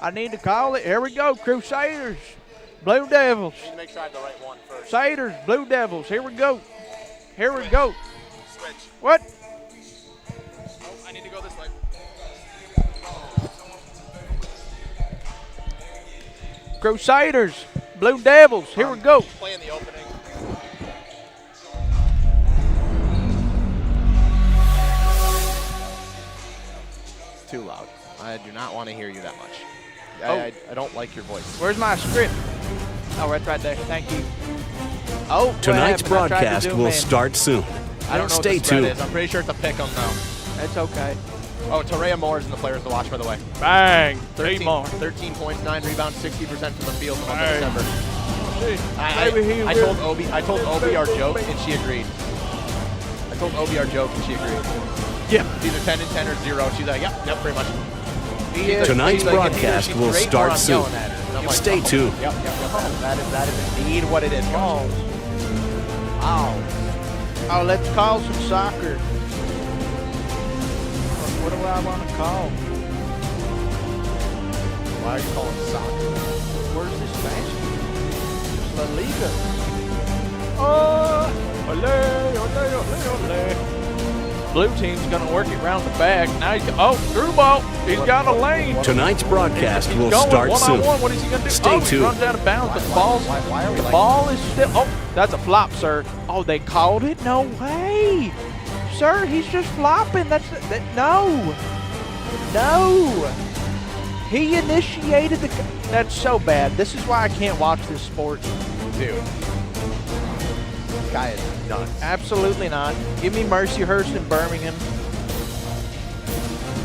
I need to call it. Here we go, Crusaders, Blue Devils. I need to make sure I have the right one first. Crusaders, Blue Devils. Here we go. Here we go. Switch. What? Oh, I need to go this way. Crusaders, Blue Devils. Here we go. Playing the opening. It's too loud. I do not want to hear you that much. I don't like your voice. Where's my script? Oh, it's right there. Thank you. Oh, Tonight's broadcast will start soon. I don't know Stay what the spread tuned. is. I'm pretty sure it's a pick 'em now. That's okay. Oh, Torreya Moore is in the players to watch, by the way. Bang. 13 more. 13 points, 9 rebounds, 60% from the field in the month of Bang. December. I told Obi our joke, and she agreed. I told Obi our joke, and she agreed. Yeah. It's either 10 and 10 or 0. She's like, yep, pretty much. Tonight's broadcast will start soon. Stay tuned. Yep. That is indeed what it is. Oh. Oh, let's call some soccer. What do I want to call? Why are you calling soccer? Where's this basketball? La Liga. Oh, ole. Blue team's going to work it around the back. Now through ball. He's got a lane. Tonight's broadcast He's will going start soon. one-on-one. What is he going to do? Stay He tuned. runs out of bounds. The ball is still. Oh, that's a flop, sir. Oh, they called it? No way. Sir, he's just flopping. No. He initiated the. That's so bad. This is why I can't watch this sport. Dude. This guy is nuts. Absolutely not. Give me Mercyhurst and Birmingham.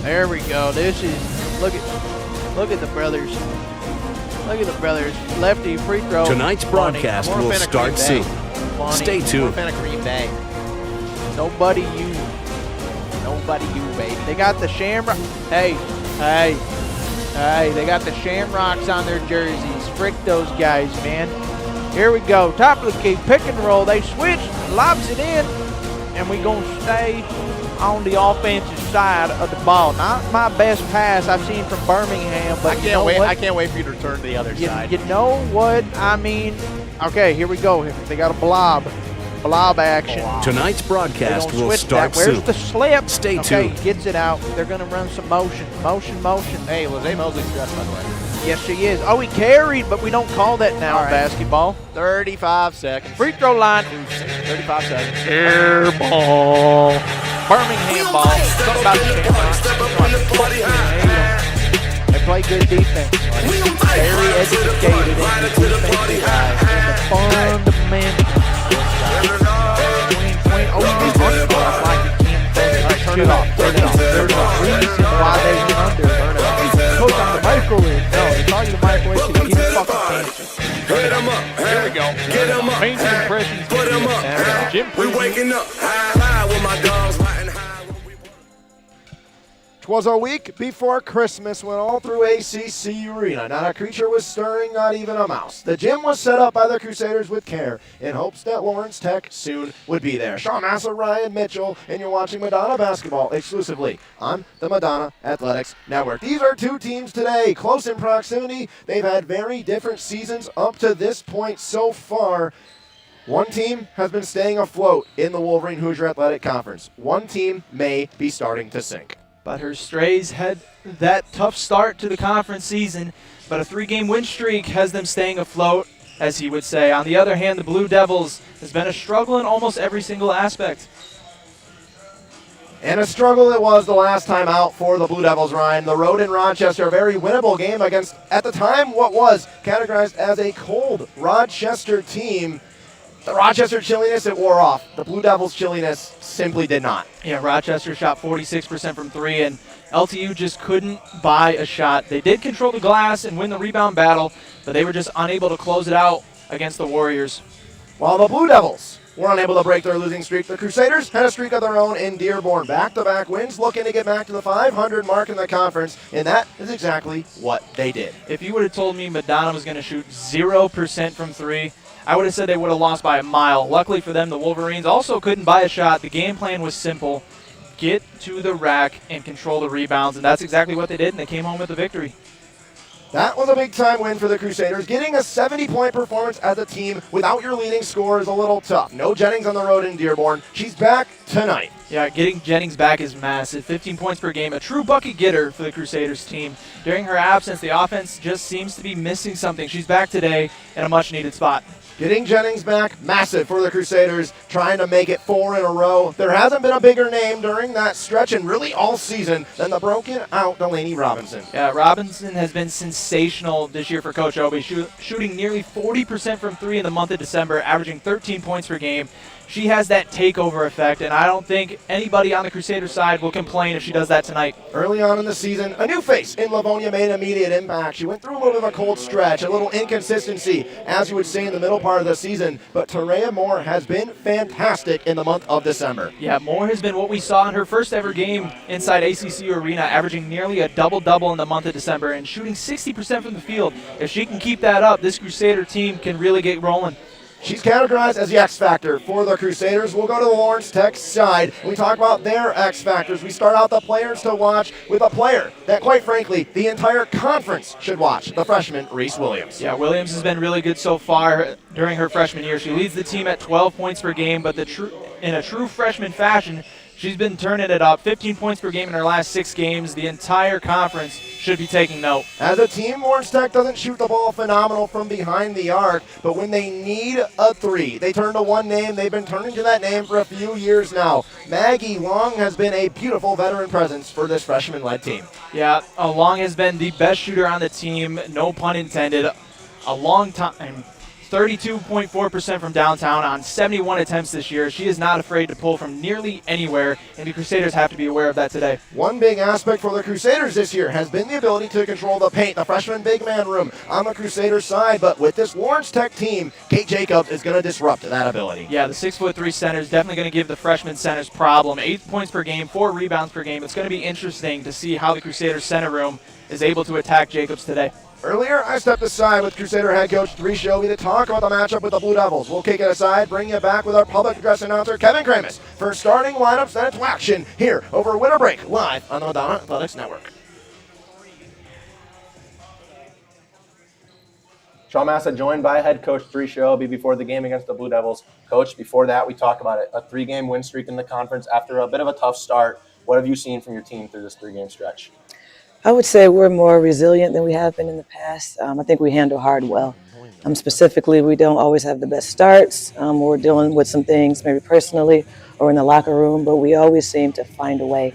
There we go. This is look at the brothers. Look at the brothers. Lefty free throw. Tonight's broadcast will start soon. Stay I'm a tuned. fan of Green Bay. Nobody you, baby. They got the Shamrock. Hey. They got the Shamrocks on their jerseys. Frick those guys, man. Here we go. Top of the key. Pick and roll. They switch. Lobs it in. And we going to stay on the offensive side of the ball. Not my best pass I've seen from Birmingham, but I can't wait. I can't wait for you to return to the other side. You know what I mean? Okay, here we go. They got a blob action. Tonight's broadcast will switch start that. Where's soon. the slip? Stay Okay, tuned. gets it out. They're going to run some motion. Hey, Lizzie Mosley's dressed, by the way. Yes, she is. Oh, he carried, but we don't call that now in basketball. 35 seconds. Free throw line. 35 seconds. Air ball. Birmingham ball. Something about the Shamrocks. They play good defense. Very educated in the defensive side. And the fundamentals. Oh, you need underdog like you can't turn it off. There's a reason why they went under. Coach on the microwave. No, it's all you the microwave to keep it fucking cancer. Put 'em up. Here we go. Get 'em up. Painting impressions. Put 'em up. Jim We waking up high with my dogs riding high. 'Twas a week before Christmas when all through ACC Arena not a creature was stirring, not even a mouse. The gym was set up by the Crusaders with care in hopes that Lawrence Tech soon would be there. Sean Massa, Ryan Mitchell, and you're watching Madonna basketball exclusively on the Madonna Athletics Network. These are two teams today, close in proximity. They've had very different seasons up to this point so far. One team has been staying afloat in the Wolverine Hoosier Athletic Conference. One team may be starting to sink. But her Strays had that tough start to the conference season, but a 3-game win streak has them staying afloat, as he would say. On the other hand, the Blue Devils has been a struggle in almost every single aspect. And a struggle it was the last time out for the Blue Devils, Ryan. The road in Rochester, a very winnable game against, at the time, what was categorized as a cold Rochester team. The Rochester chilliness, it wore off. The Blue Devils' chilliness simply did not. Yeah, Rochester shot 46% from 3, and LTU just couldn't buy a shot. They did control the glass and win the rebound battle, but they were just unable to close it out against the Warriors. While the Blue Devils were unable to break their losing streak, the Crusaders had a streak of their own in Dearborn. Back-to-back wins, looking to get back to the 500 mark in the conference, and that is exactly what they did. If you would have told me Madonna was going to shoot 0% from 3, I would have said they would have lost by a mile. Luckily for them, the Wolverines also couldn't buy a shot. The game plan was simple. Get to the rack and control the rebounds, and that's exactly what they did, and they came home with the victory. That was a big-time win for the Crusaders. Getting a 70-point performance as a team without your leading scorer is a little tough. No Jennings on the road in Dearborn. She's back tonight. Yeah, getting Jennings back is massive. 15 points per game, a true bucket getter for the Crusaders team. During her absence, the offense just seems to be missing something. She's back today in a much-needed spot. Getting Jennings back, massive for the Crusaders, trying to make it 4 in a row. There hasn't been a bigger name during that stretch and really all season than the broken-out Delaney Robinson. Yeah, Robinson has been sensational this year for Coach Obi, shooting nearly 40% from 3 in the month of December, averaging 13 points per game. She has that takeover effect, and I don't think anybody on the Crusader side will complain if she does that tonight. Early on in the season, a new face in Livonia made an immediate impact. She went through a little bit of a cold stretch, a little inconsistency, as you would say in the middle part of the season, but Terea Moore has been fantastic in the month of December. Yeah, Moore has been what we saw in her first ever game inside ACC Arena, averaging nearly a double-double in the month of December and shooting 60% from the field. If she can keep that up, this Crusader team can really get rolling. She's categorized as the X Factor for the Crusaders. We'll go to the Lawrence Tech side. We talk about their X Factors. We start out the players to watch with a player that, quite frankly, the entire conference should watch, the freshman Reese Williams. Yeah, Williams has been really good so far during her freshman year. She leads the team at 12 points per game, but in a true freshman fashion, she's been turning it up. 15 points per game in her last 6 games. The entire conference should be taking note. As a team, Lawrence Tech doesn't shoot the ball phenomenal from behind the arc, but when they need a 3, they turn to one name. They've been turning to that name for a few years now. Maggie Long has been a beautiful veteran presence for this freshman-led team. Yeah, Long has been the best shooter on the team, no pun intended. A long time. 32.4% from downtown on 71 attempts this year. She is not afraid to pull from nearly anywhere, and the Crusaders have to be aware of that today. One big aspect for the Crusaders this year has been the ability to control the paint, the freshman big man room on the Crusaders side, but with this Lawrence Tech team, Kate Jacobs is going to disrupt that ability. Yeah, the 6'3" center is definitely going to give the freshman centers problem. 8 points per game, 4 rebounds per game. It's going to be interesting to see how the Crusaders center room is able to attack Jacobs today. Earlier, I stepped aside with Crusader head coach Therese Shelby to talk about the matchup with the Blue Devils. We'll kick it aside, bring you back with our public address announcer, Kevin Kramis, for starting lineups and to action here over Winter Break, live on the Madonna Athletics Network. Sean Massa joined by head coach Therese Shelby before the game against the Blue Devils. Coach, before that, we talked about it, a 3-game win streak in the conference after a bit of a tough start. What have you seen from your team through this 3-game stretch? I would say we're more resilient than we have been in the past. I think we handle hard well. Specifically, we don't always have the best starts. We're dealing with some things maybe personally or in the locker room, but we always seem to find a way.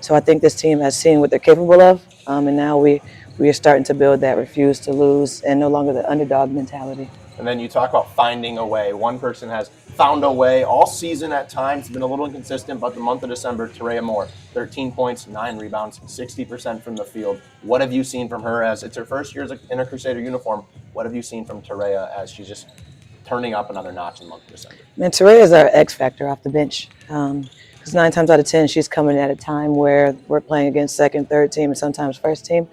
So I think this team has seen what they're capable of, and now we are starting to build that refuse to lose and no longer the underdog mentality. And then you talk about finding a way. One person has found a way all season at times. It's been a little inconsistent, but the month of December, Terea Moore, 13 points, 9 rebounds, 60% from the field. What have you seen from her as it's her first year in a Crusader uniform? What have you seen from Terea as she's just turning up another notch in the month of December? Man, Terea is our X factor off the bench. Because 9 times out of 10, she's coming at a time where we're playing against second, third team, and sometimes first team.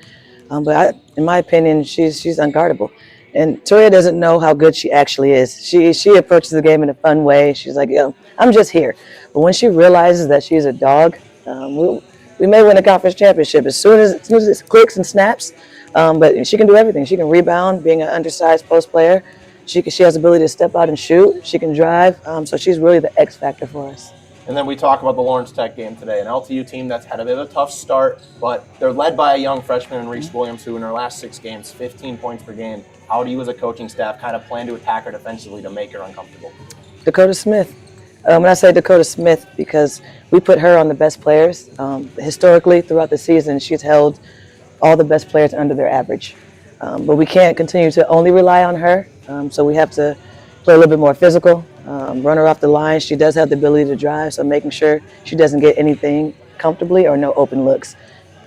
In my opinion, she's unguardable. And Terea doesn't know how good she actually is. She approaches the game in a fun way. She's like, yo, I'm just here. But when she realizes that she's a dog, we may win a conference championship as soon as it clicks and snaps. But she can do everything. She can rebound, being an undersized post player. She has the ability to step out and shoot. She can drive. So she's really the X factor for us. And then we talk about the Lawrence Tech game today, an LTU team that's had a bit of a tough start, but they're led by a young freshman in Reese Williams, who in her last 6 games, 15 points per game. How do you as a coaching staff kind of plan to attack her defensively to make her uncomfortable? Dakota Smith. When I say Dakota Smith, because we put her on the best players. Historically, throughout the season, she's held all the best players under their average. But we can't continue to only rely on her, so we have to play a little bit more physical, run her off the line. She does have the ability to drive, so making sure she doesn't get anything comfortably or no open looks.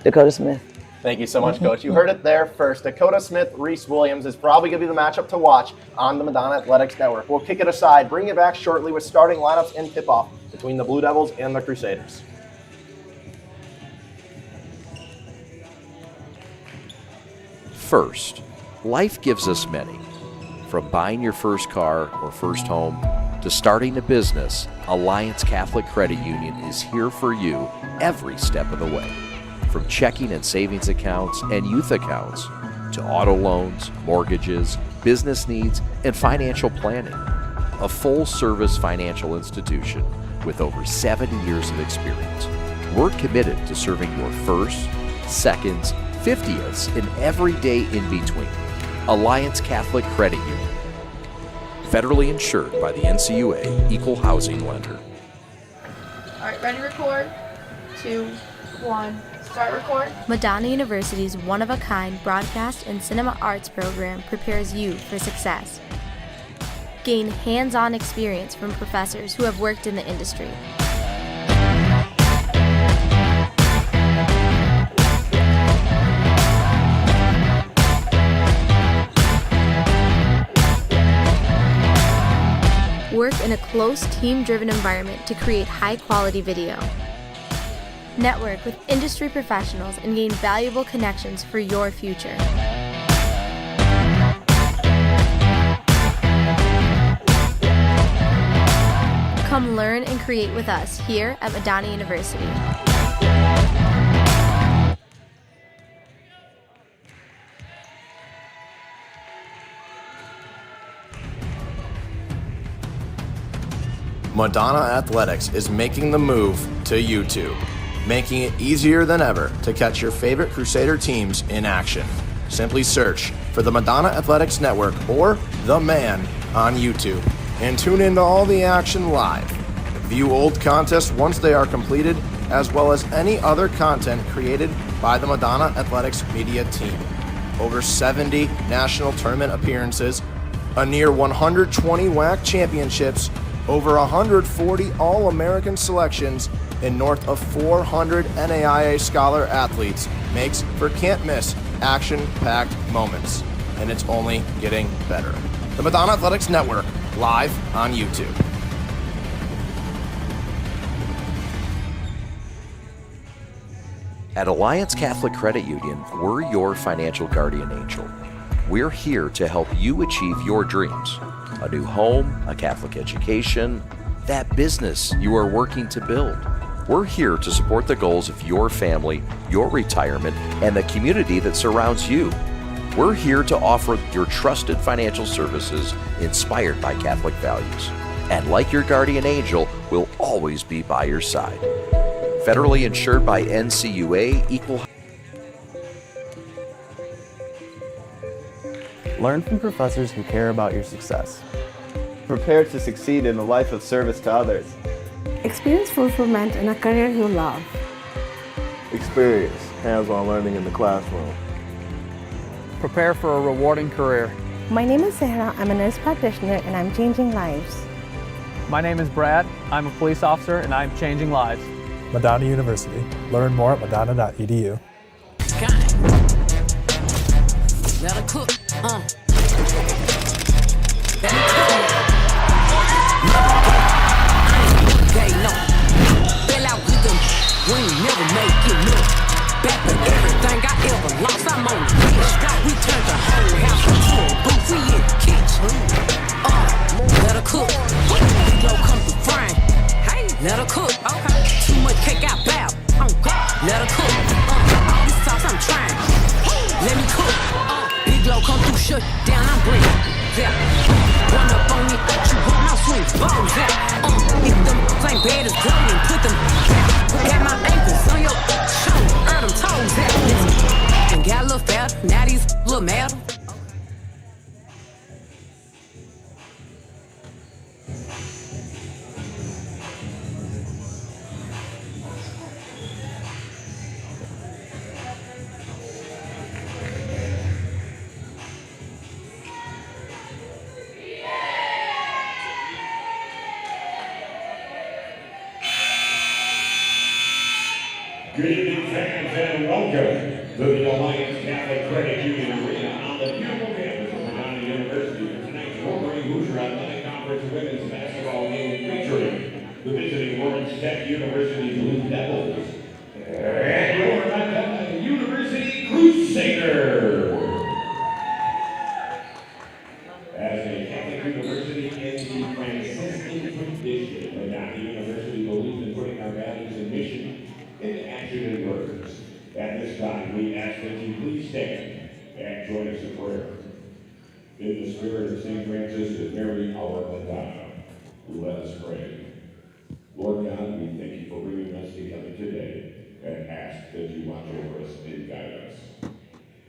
Dakota Smith. Thank you so much, Coach. You heard it there first. Dakota Smith, Reese Williams is probably going to be the matchup to watch on the Madonna Athletics Network. We'll kick it aside, bring it back shortly with starting lineups and tip-off between the Blue Devils and the Crusaders. First, life gives us many. From buying your first car or first home to starting a business, Alliance Catholic Credit Union is here for you every step of the way. From checking and savings accounts and youth accounts to auto loans, mortgages, business needs, and financial planning. A full-service financial institution with over 70 years of experience. We're committed to serving your first, seconds, 50ths, and every day in between. Alliance Catholic Credit Union. Federally insured by the NCUA Equal Housing Lender. All right, ready, record. 2, 1, start record. Madonna University's one-of-a-kind broadcast and cinema arts program prepares you for success. Gain hands-on experience from professors who have worked in the industry. Work in a close, team-driven environment to create high-quality video. Network with industry professionals and gain valuable connections for your future. Come learn and create with us here at Madonna University. Madonna Athletics is making the move to YouTube, making it easier than ever to catch your favorite Crusader teams in action. Simply search for the Madonna Athletics Network or The Man on YouTube and tune into all the action live. View old contests once they are completed, as well as any other content created by the Madonna Athletics media team. Over 70 national tournament appearances, a near 120 WAC championships, over 140 All-American selections, and north of 400 NAIA Scholar athletes makes for can't-miss action-packed moments. And it's only getting better. The Madonna Athletics Network, live on YouTube. At Alliance Catholic Credit Union, we're your financial guardian angel. We're here to help you achieve your dreams. A new home, a Catholic education, that business you are working to build. We're here to support the goals of your family, your retirement, and the community that surrounds you. We're here to offer your trusted financial services inspired by Catholic values. And like your guardian angel, we'll always be by your side. Federally insured by NCUA Equal. Learn from professors who care about your success. Prepare to succeed in a life of service to others. Experience fulfillment in a career you love. Experience hands-on learning in the classroom. Prepare for a rewarding career. My name is Sarah. I'm a nurse practitioner and I'm changing lives. My name is Brad. I'm a police officer and I'm changing lives. Madonna University. Learn more at madonna.edu. Let her cook. Fell out with them. We ain't never make it look. Back to everything I ever lost. I'm on the bitch. We turned the whole house into a booth. We in the kitchen. Let her cook. Low come through frying. Hey, let her cook. Okay. Too much cake I bow. Let her cook. All this sauce I'm trying. Let me cook. Big low come through, shut down, I'm bringing. Yeah. Run up on me, you want my swing bones. Yeah. If them flame bed is glowing, put them down. Got my ankles on your shoulder, them toes. Yeah. And got a little fatter, now these little metal. Good evening, fans, and welcome to the Alliance Catholic Credit Union Arena on the beautiful campus of Madonna University for tonight's Wolverine Hoosier Athletic Conference Women's Basketball game featuring the visiting Lawrence Tech University Blue Devils and your Madonna University Crusader. As a Catholic university in the Franciscan tradition, Madonna University believes in putting our values and mission into action and words. At this time, we ask that you please stand and and join us in prayer. In the spirit of St. Francis and Mary, our Madonna, let us pray. Lord God, we thank you for bringing us together today and ask that you watch over us and guide us.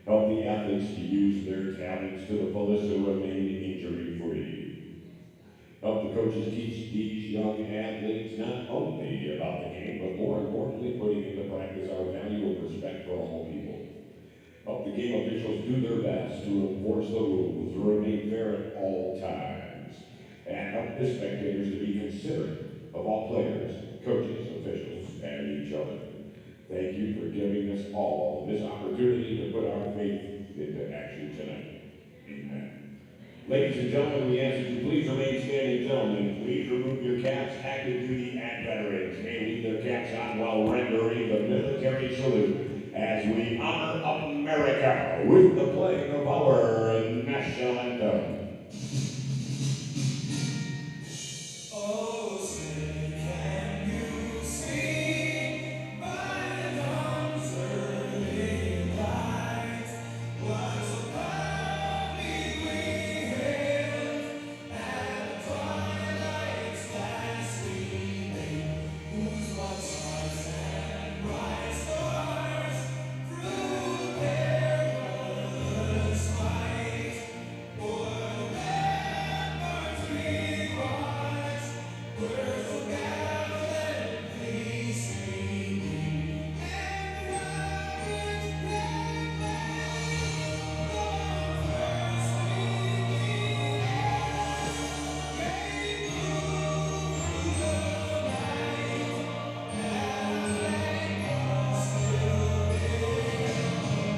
Help the athletes to use their talents to the fullest and remain injury-free. Help the coaches teach these young athletes not only about the game, but more importantly, putting into practice our value of respect for all people. Help the game officials do their best to enforce the rules and remain fair at all times. And help the spectators to be considerate of all players, coaches, officials, and each other. Thank you for giving us all this opportunity to put our faith into action tonight. Amen. Ladies and gentlemen, we ask that you please remain standing. Gentlemen, please remove your caps. Active duty and veterans may leave their caps on while rendering the military salute as we honor America with the playing of our national anthem. Oh, say, can you see by the dawn's early light what so proudly we hailed at twilight's last gleaming, whose white stars and bright stars through the perilous fight o'er the ramparts we watched. Words of gallantly streaming, and the rocket's red flag, the first gleaming out, gave blue through the night, as Lincoln stood in.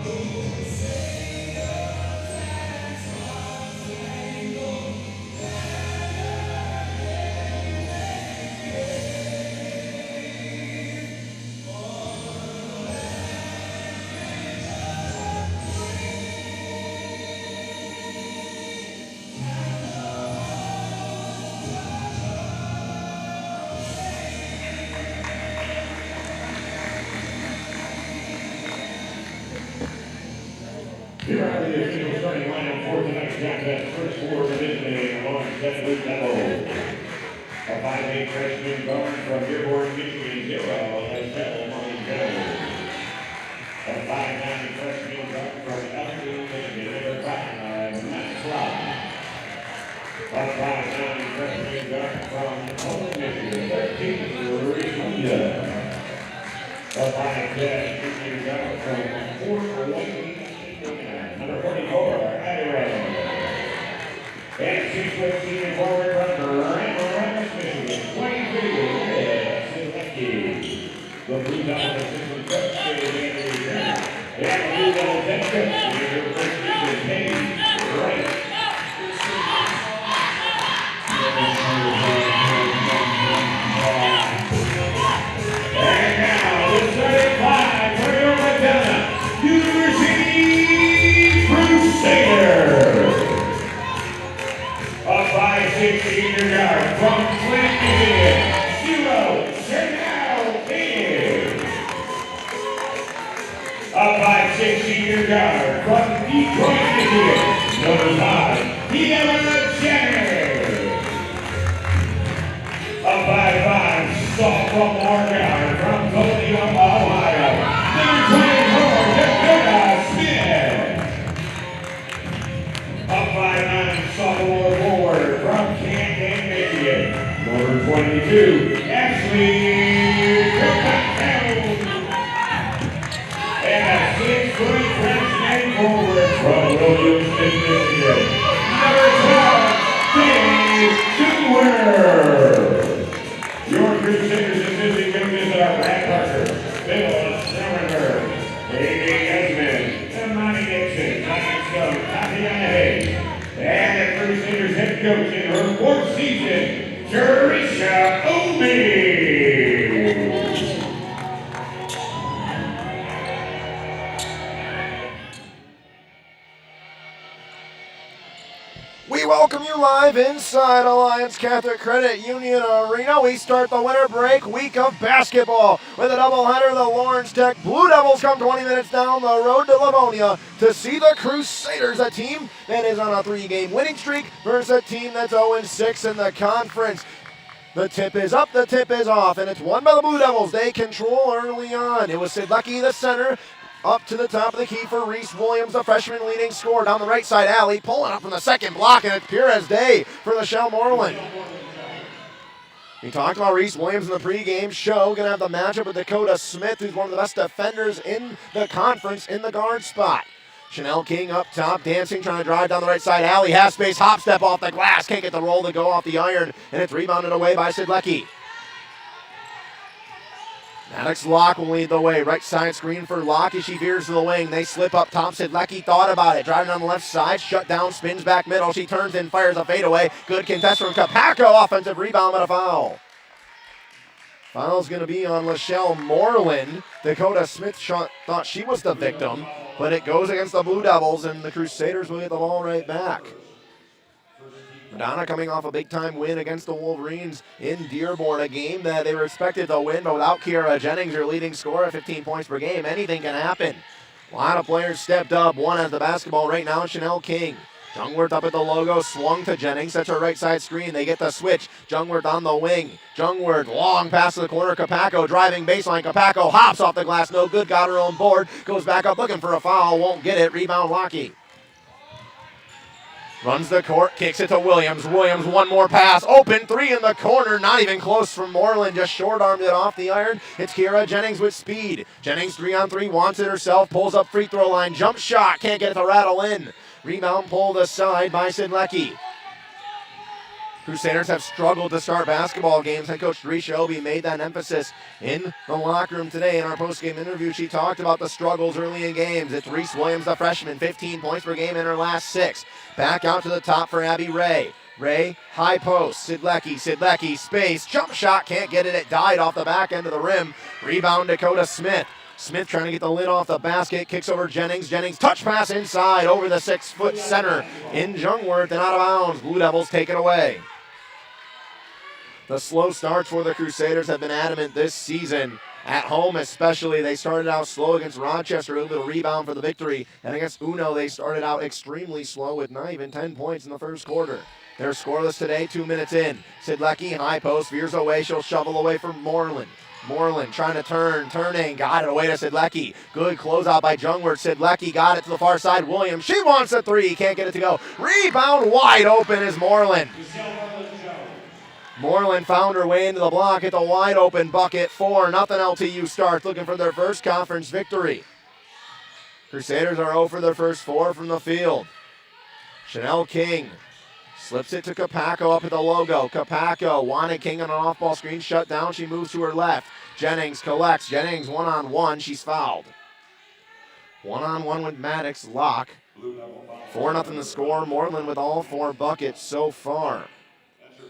Crusaders and star-spangled Here are the official starting lineup for tonight's contest. First floor division along 7 level. A 5'8" freshman guard from Dearborn, Michigan, 0 as Ceremonies goes. A 5'9" freshman guard from LTU, Michigan, number 5, Matt Cloud. A 5'9" freshman guard from Poland, Michigan, 13, Rita. A 5'10" junior guard from Fort Wayne, number 44, Ira. And 6' senior forward from Ceremonies, Michigan, 23, Silecki. The Blue Devils assistant coach is Andrew Turner. And the Blue Devils head coach is your first season, Penny Wright. And now, the starting five for your Madonna University Crusaders. A 5'6" senior guard from Flint, Michigan, 0, Chanel King. A 5'6" senior guard from Detroit, Michigan, number 5, Deanna Jenner. A 5'5" sophomore guard from Toledo, Ohio, number 24, Dakota Smith. A 5'9" sophomore forward from Canton, Michigan, number 22, Ashley Kirkpatrick. And a 6-foot freshman forward from Williamston, Michigan, number 12, Dave Stewart. Your Crusaders assistant coaches are Brad Parker, Bill Sternberg, A.J. Esmond, Amani Dixon, Ryan Stone, Tatiana Hayes, and the Crusaders head coach in her 4th season, Teresa Omi. We welcome you live inside Alliance Catholic Credit Union Arena. We start the winter break week of basketball with a doubleheader. The Lawrence Tech Blue Devils come 20 minutes down the road to Livonia to see the Crusaders, a team that is on a 3-game winning streak versus a team that's 0-6 in the conference. The tip is up, the tip is off, and it's won by the Blue Devils. They control early on. It was Sidlecki, the center, up to the top of the key for Reese Williams, the freshman leading scorer. Down the right side alley, pulling up from the second block, and it's pure as day for Lachelle Moreland. We talked about Reese Williams in the pregame show. Going to have the matchup with Dakota Smith, who's one of the best defenders in the conference in the guard spot. Chanel King up top, dancing, trying to drive down the right side alley. Half space, hop step off the glass. Can't get the roll to go off the iron, and it's rebounded away by Sidlecki. Maddox Locke will lead the way. Right side screen for Locke as she veers to the wing. They slip up top. Sidlecki thought about it. Driving on the left side. Shut down. Spins back middle. She turns in. Fires a fadeaway. Good contest from Capaco. Offensive rebound, but a foul. Foul's going to be on Lachelle Moreland. Dakota Smith thought she was the victim, but it goes against the Blue Devils, and the Crusaders will get the ball right back. Madonna coming off a big-time win against the Wolverines in Dearborn, a game that they were expected to win, but without Kiera Jennings, their leading scorer at 15 points per game, anything can happen. A lot of players stepped up. One has the basketball right now, Chanel King. Jungwirth up at the logo, swung to Jennings, sets her right side screen. They get the switch. Jungwirth on the wing. Jungwirth, long pass to the corner. Capaco driving baseline. Capaco hops off the glass, no good, got her own board. Goes back up looking for a foul, won't get it. Rebound Lockheed. Runs the court, kicks it to Williams. Williams, one more pass. Open three in the corner. Not even close from Moreland. Just short-armed it off the iron. It's Kiera Jennings with speed. Jennings 3-on-3, wants it herself. Pulls up free throw line. Jump shot. Can't get it to rattle in. Rebound pulled aside by Sidlecki. Crusaders have struggled to start basketball games. Head coach Drisha Obi made that emphasis in the locker room today. In our post-game interview, she talked about the struggles early in games. It's Reese Williams, the freshman, 15 points per game in her last 6. Back out to the top for Abby Ray. Ray, high post, Sidlecki, space, jump shot, can't get it. It died off the back end of the rim. Rebound Dakota Smith. Smith trying to get the lid off the basket, kicks over Jennings. Jennings, touch pass inside over the 6-foot center in Jungwirth and out of bounds. Blue Devils take it away. The slow starts for the Crusaders have been adamant this season. At home especially, they started out slow against Rochester, able to rebound for the victory. And against Uno, they started out extremely slow with not even 10 points in the first quarter. They're scoreless today, 2 minutes in. Sidlecki, high post, veers away. She'll shovel away from Moreland. Moreland trying to turning, got it away to Sidlecki. Good closeout by Jungwirth. Sidlecki got it to the far side. Williams, she wants a three, can't get it to go. Rebound wide open is Moreland. Moreland found her way into the block at the wide open bucket. 4-0 LTU starts, looking for their first conference victory. Crusaders are 0 for their first 4 from the field. Chanel King slips it to Capaco up at the logo. Capaco wanted King on an off-ball screen, shut down. She moves to her left. Jennings collects. Jennings one-on-one. She's fouled. One-on-one with Maddox Locke. 4-0 the score. Moreland with all 4 buckets so far.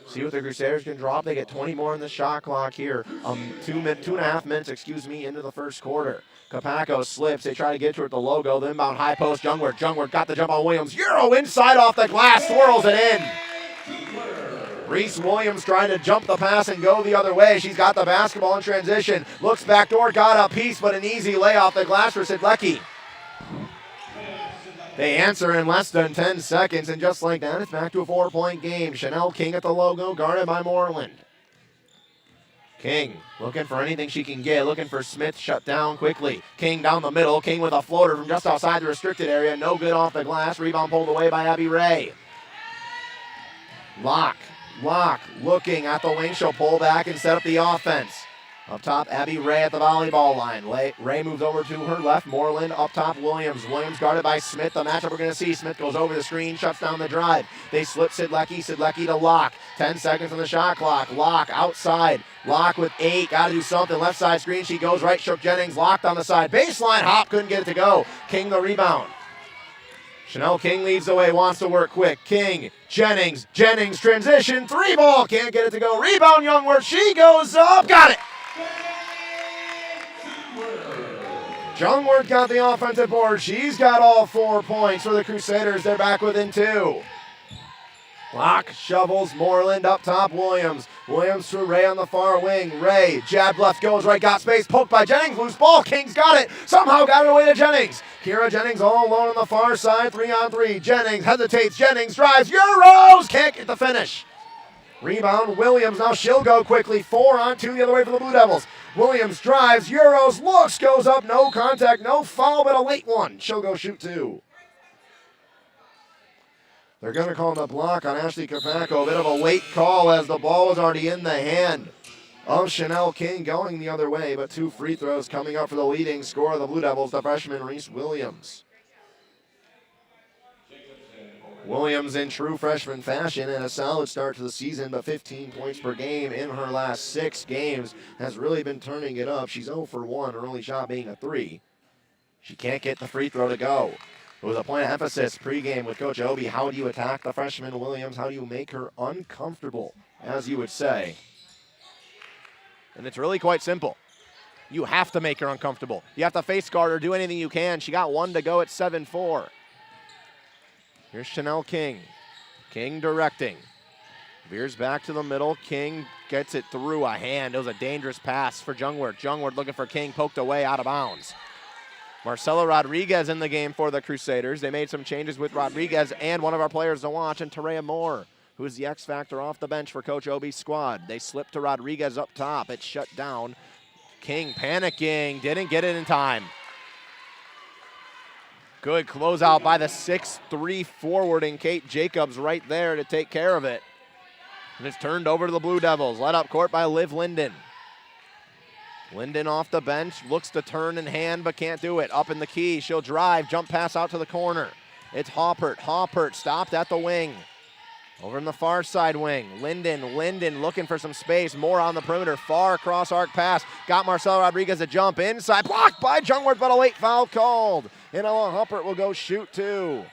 See what the Crusaders can drop. They get 20 more in the shot clock here. 2.5 minutes, into the first quarter. Capaco slips. They try to get to her at the logo. The inbound high post. Jungwirth got the jump on Williams. Euro inside off the glass. Swirls it in. Reese Williams trying to jump the pass and go the other way. She's got the basketball in transition. Looks backdoor. Got a piece, but an easy lay off the glass for Sidlecki. They answer in less than 10 seconds, and just like that, it's back to a 4-point game. Chanel King at the logo, guarded by Moreland. King looking for anything she can get, looking for Smith, shut down quickly. King down the middle, King with a floater from just outside the restricted area, no good off the glass. Rebound pulled away by Abby Ray. Locke looking at the wing, she'll pull back and set up the offense. Up top, Abby Ray at the volleyball line. Ray moves over to her left. Moreland up top, Williams. Williams guarded by Smith. The matchup we're going to see. Smith goes over the screen, shuts down the drive. They slip Sidlecki. Sidlecki to Locke. 10 seconds on the shot clock. Locke outside. Locke with 8. Got to do something. Left side screen. She goes right. Shook Jennings. Locked on the side. Baseline hop. Couldn't get it to go. King the rebound. Chanel King leads the way. Wants to work quick. King. Jennings. Transition. 3-ball. Can't get it to go. Rebound Jungwirth. She goes up. Got it. Jungwirth got the offensive board. She's got all 4 points for the Crusaders. They're back within 2. Block, shovels, Moreland up top, Williams. Williams to Ray on the far wing. Ray, jab left, goes right, got space, poked by Jennings, loose ball, King's got it, somehow got it away to Jennings. Kira Jennings all alone on the far side, 3-on-3. Jennings hesitates, Jennings drives, Euros, can't get the finish. Rebound, Williams, now she'll go quickly, 4-on-2 the other way for the Blue Devils. Williams drives, Euros, looks, goes up, no contact, no foul, but a late one. She'll go shoot 2. They're going to call the block on Ashley Kapako. A bit of a late call as the ball was already in the hand of Chanel King going the other way, but 2 free throws coming up for the leading scorer of the Blue Devils, the freshman Reese Williams. Williams in true freshman fashion and a solid start to the season, but 15 points per game in her last 6 games has really been turning it up. She's 0 for 1, her only shot being a 3. She can't get the free throw to go. It was a point of emphasis pregame with Coach Obi. How do you attack the freshman Williams? How do you make her uncomfortable, as you would say? And it's really quite simple. You have to make her uncomfortable. You have to face guard her, do anything you can. She got 1 to go at 7-4. Here's Chanel King. King directing. Veers back to the middle. King gets it through a hand. It was a dangerous pass for Jungwirth. Jungwirth looking for King, poked away, out of bounds. Marcelo Rodriguez in the game for the Crusaders. They made some changes with Rodriguez and one of our players to watch, and Terea Moore, who is the X factor off the bench for Coach Obi's squad. They slipped to Rodriguez up top. It's shut down. King panicking, didn't get it in time. Good closeout by the 6'3" forwarding Kate Jacobs right there to take care of it. And it's turned over to the Blue Devils. Led up court by Liv Linden. Linden off the bench, looks to turn and hand, but can't do it. Up in the key, she'll drive, jump pass out to the corner. It's Hoppert. Hoppert stopped at the wing. Over in the far side wing, Linden looking for some space. More on the perimeter, far cross arc pass. Got Marcelo Rodriguez a jump inside, blocked by Jungwirth, but a late foul called. And Ella Hoppert will go shoot 2.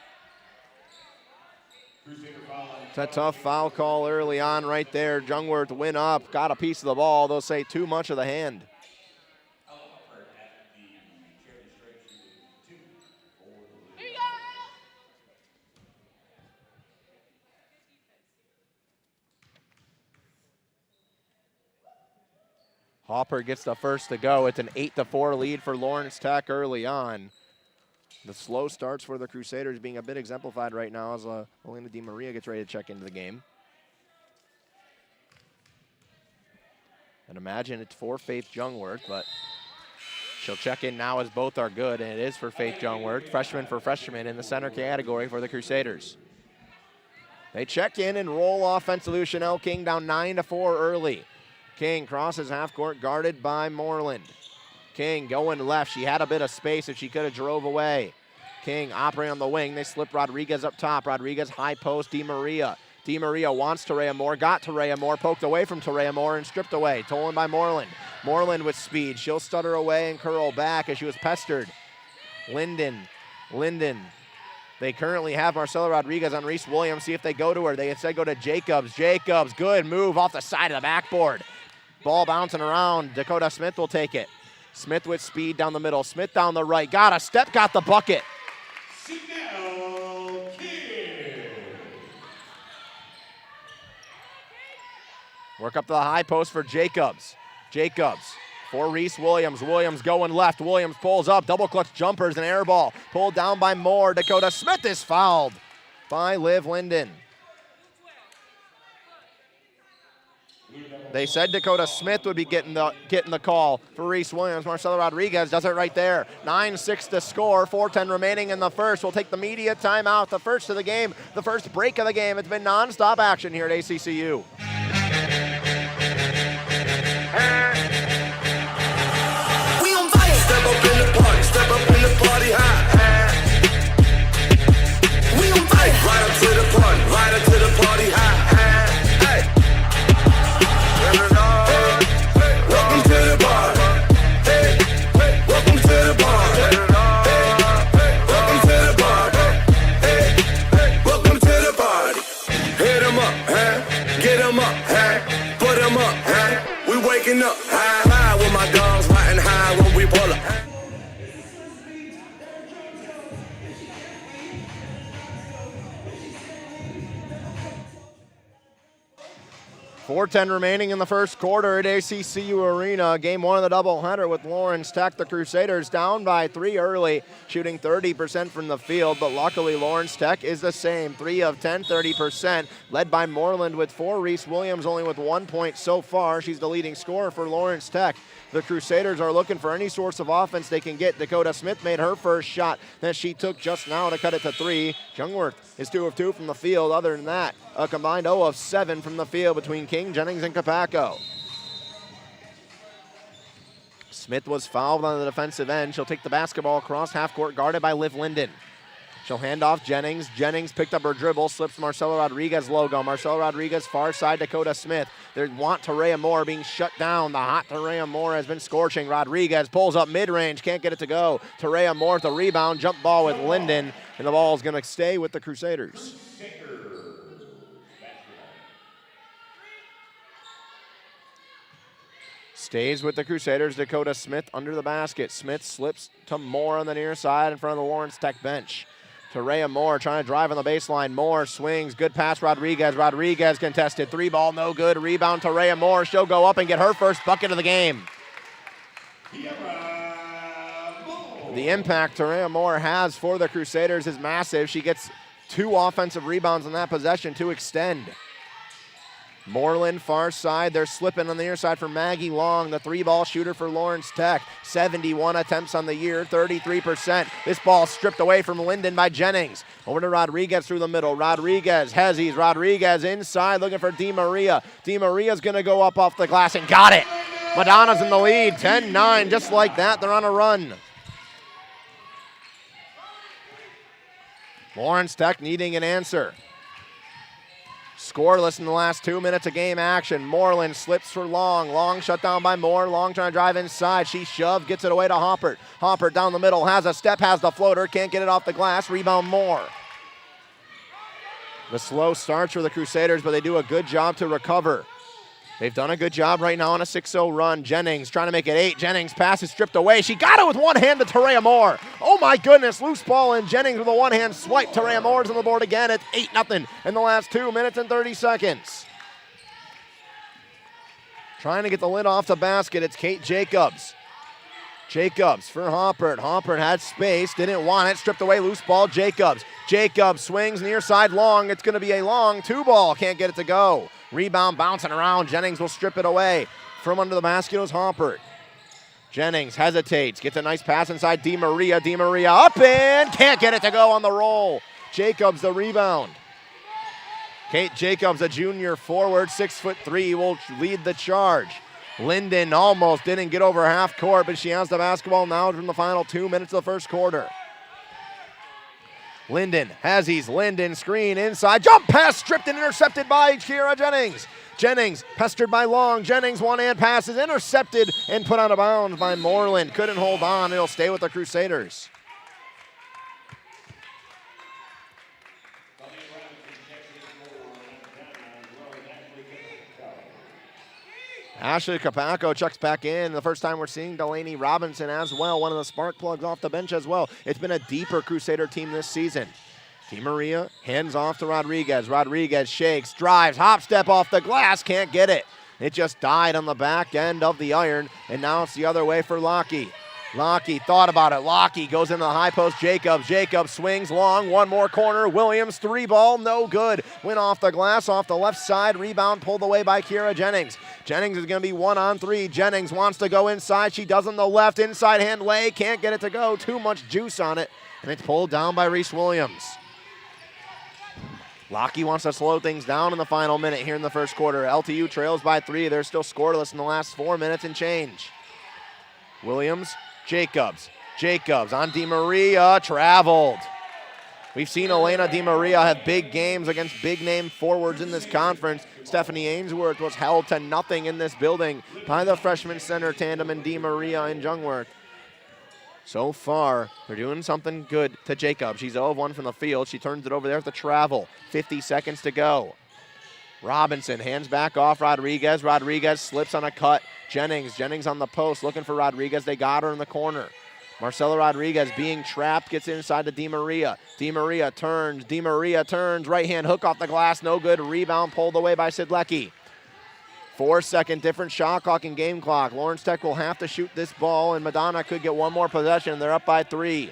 It's a tough foul call early on right there. Jungwirth went up, got a piece of the ball. They'll say too much of the hand. Hopper gets the first to go. It's an 8-4 lead for Lawrence Tech early on. The slow starts for the Crusaders being a bit exemplified right now as Elena Di Maria gets ready to check into the game. And imagine it's for Faith Jungwirth, but she'll check in now as both are good, and it is for Faith Jungwirth, freshman for freshman in the center category for the Crusaders. They check in and roll offensively. Chanel King down 9-4 early. King crosses half court, guarded by Moreland. King going left. She had a bit of space if she could have drove away. King operating on the wing. They slip Rodriguez up top. Rodriguez high post, Di Maria. Di Maria wants Terea Moore, got Terea Moore, poked away from Terea Moore and stripped away. Stolen by Moreland. Moreland with speed. She'll stutter away and curl back as she was pestered. Linden. They currently have Marcelo Rodriguez on Reese Williams. See if they go to her. They instead go to Jacobs. Jacobs, good move off the side of the backboard. Ball bouncing around. Dakota Smith will take it. Smith with speed down the middle. Smith down the right. Got a step, got the bucket. Work up to the high post for Jacobs. Jacobs for Reese Williams. Williams going left. Williams pulls up. Double clutch jumpers and air ball. Pulled down by Moore. Dakota Smith is fouled by Liv Linden. They said Dakota Smith would be getting the call for Reese Williams. Marcelo Rodriguez does it right there. 9-6 to score, 4:10 remaining in the first. We'll take the media timeout, the first of the game, the first break of the game. It's been nonstop action here at ACCU. We on fire. Step up in the party, step up in the party high. We on fire. Right up to the party, right up to the party high. Welcome to the bar. Welcome to the bar. Welcome to the bar. Welcome to the party. Hit 'em up, huh? Get 'em up, huh? Put 'em up, huh? We waking up high with my dogs riding high when we pull up. 4:10 remaining in the first quarter at ACCU Arena. Game 1 of the doubleheader with Lawrence Tech. The Crusaders down by 3 early, shooting 30% from the field, but luckily Lawrence Tech is the same. 3 of 10, 30%, led by Moreland with 4. Reese Williams only with 1 point so far. She's the leading scorer for Lawrence Tech. The Crusaders are looking for any source of offense they can get. Dakota Smith made her first shot that she took just now to cut it to 3. Jungwirth is 2 of 2 from the field. Other than that, a combined 0 of 7 from the field between King, Jennings, and Capaco. Smith was fouled on the defensive end. She'll take the basketball across half court, guarded by Liv Linden. She'll hand off Jennings. Jennings picked up her dribble, slips Marcelo Rodriguez logo. Marcelo Rodriguez, far side, Dakota Smith. They want Terea Moore being shut down. The hot Terea Moore has been scorching. Rodriguez pulls up mid-range, can't get it to go. Terea Moore with the rebound, jump ball with Linden, and the ball is going to stay with the Crusaders. Stays with the Crusaders. Dakota Smith under the basket. Smith slips to Moore on the near side in front of the Lawrence Tech bench. Terea Moore trying to drive on the baseline. Moore swings. Good pass, Rodriguez. Rodriguez contested. 3 ball, no good. Rebound, Terea Moore. She'll go up and get her first bucket of the game. The impact Terea Moore has for the Crusaders is massive. She gets 2 offensive rebounds on that possession to extend. Moreland, far side. They're slipping on the near side for Maggie Long, the 3-ball shooter for Lawrence Tech. 71 attempts on the year, 33%. This ball stripped away from Linden by Jennings. Over to Rodriguez through the middle. Rodriguez, Hezzies, Rodriguez inside looking for DiMaria. DiMaria's going to go up off the glass and got it. Madonna's in the lead, 10-9. Just like that, they're on a run. Lawrence Tech needing an answer. Scoreless in the last 2 minutes of game action. Moreland slips for Long. Long shut down by Moore. Long trying to drive inside. She shoved, gets it away to Hoppert. Hoppert down the middle, has a step, has the floater, can't get it off the glass. Rebound Moore. The slow starts for the Crusaders, but they do a good job to recover. They've done a good job right now on a 6-0 run. Jennings trying to make it 8. Jennings pass is stripped away. She got it with one hand to Terea Moore. Oh my goodness, loose ball and Jennings with a one-hand swipe. Terea Moore's on the board again. It's 8-0 in the last 2 minutes and 30 seconds. Trying to get the lid off the basket. It's Kate Jacobs. Jacobs for Hoppert. Hoppert had space, didn't want it. Stripped away, loose ball, Jacobs. Jacobs swings near side Long. It's going to be a long 2-ball. Can't get it to go. Rebound bouncing around. Jennings will strip it away. From under the basket was Hoppert. Jennings hesitates. Gets a nice pass inside DiMaria. DiMaria up and can't get it to go on the roll. Jacobs the rebound. Kate Jacobs, a junior forward, 6'3", will lead the charge. Linden almost didn't get over half court, but she has the basketball now from the final 2 minutes of the first quarter. Linden, Hezzies, Linden, screen inside, jump pass stripped and intercepted by Kiera Jennings. Jennings pestered by Long. Jennings one-hand pass is intercepted and put out of bounds by Moreland. Couldn't hold on. It'll stay with the Crusaders. Ashley Capaco checks back in. The first time we're seeing Delaney Robinson as well, one of the spark plugs off the bench as well. It's been a deeper Crusader team this season. DiMaria hands off to Rodriguez. Rodriguez shakes, drives, hop step off the glass, can't get it. It just died on the back end of the iron, and now it's the other way for Lockie. Lockie thought about it. Lockie goes into the high post. Jacobs. Jacobs swings long. One more corner. Williams, 3-ball, no good. Went off the glass, off the left side. Rebound pulled away by Kiera Jennings. Jennings is going to be 1-on-3. Jennings wants to go inside. She does on the left. Inside hand lay. Can't get it to go. Too much juice on it. And it's pulled down by Reese Williams. Lockie wants to slow things down in the final minute here in the first quarter. LTU trails by 3. They're still scoreless in the last 4 minutes and change. Williams. Jacobs. Jacobs on DiMaria, traveled. We've seen Elena DiMaria have big games against big-name forwards in this conference. Stephanie Ainsworth was held to nothing in this building by the freshman center tandem in DiMaria and Jungwirth. So far, they're doing something good to Jacobs. She's 0 of 1 from the field. She turns it over there at the travel. 50 seconds to go. Robinson hands back off Rodriguez. Rodriguez slips on a cut. Jennings on the post looking for Rodriguez. They got her in the corner. Marcela Rodriguez being trapped, gets inside to DiMaria. DiMaria turns, right hand hook off the glass, no good. Rebound pulled away by Sidlecki. 4-second different shot clock and game clock. Lawrence Tech will have to shoot this ball, and Madonna could get one more possession. They're up by 3.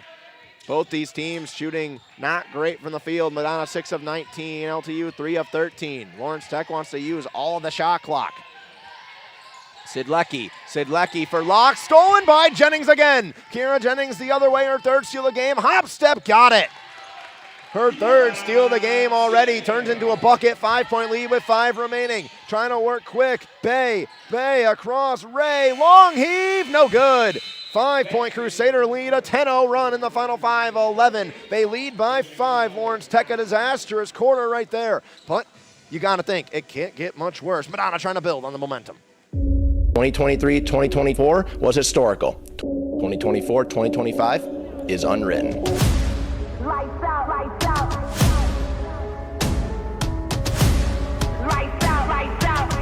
Both these teams shooting not great from the field. Madonna 6 of 19, LTU 3 of 13. Lawrence Tech wants to use all of the shot clock. Sidlecki for Locke, stolen by Jennings again. Kira Jennings the other way, her third steal of the game. Hop step, got it. Her third steal of the game already, turns into a bucket, 5-point lead with 5 remaining. Trying to work quick, Bay across, Ray, long heave, no good. 5-point Crusader lead, a 10-0 run in the final 5-11. They lead by 5. Lawrence Tech, a disastrous quarter right there. But you got to think, it can't get much worse. Madonna trying to build on the momentum. 2023-2024 was historical. 2024-2025 is unwritten. Lights out, lights out. Lights out, lights out.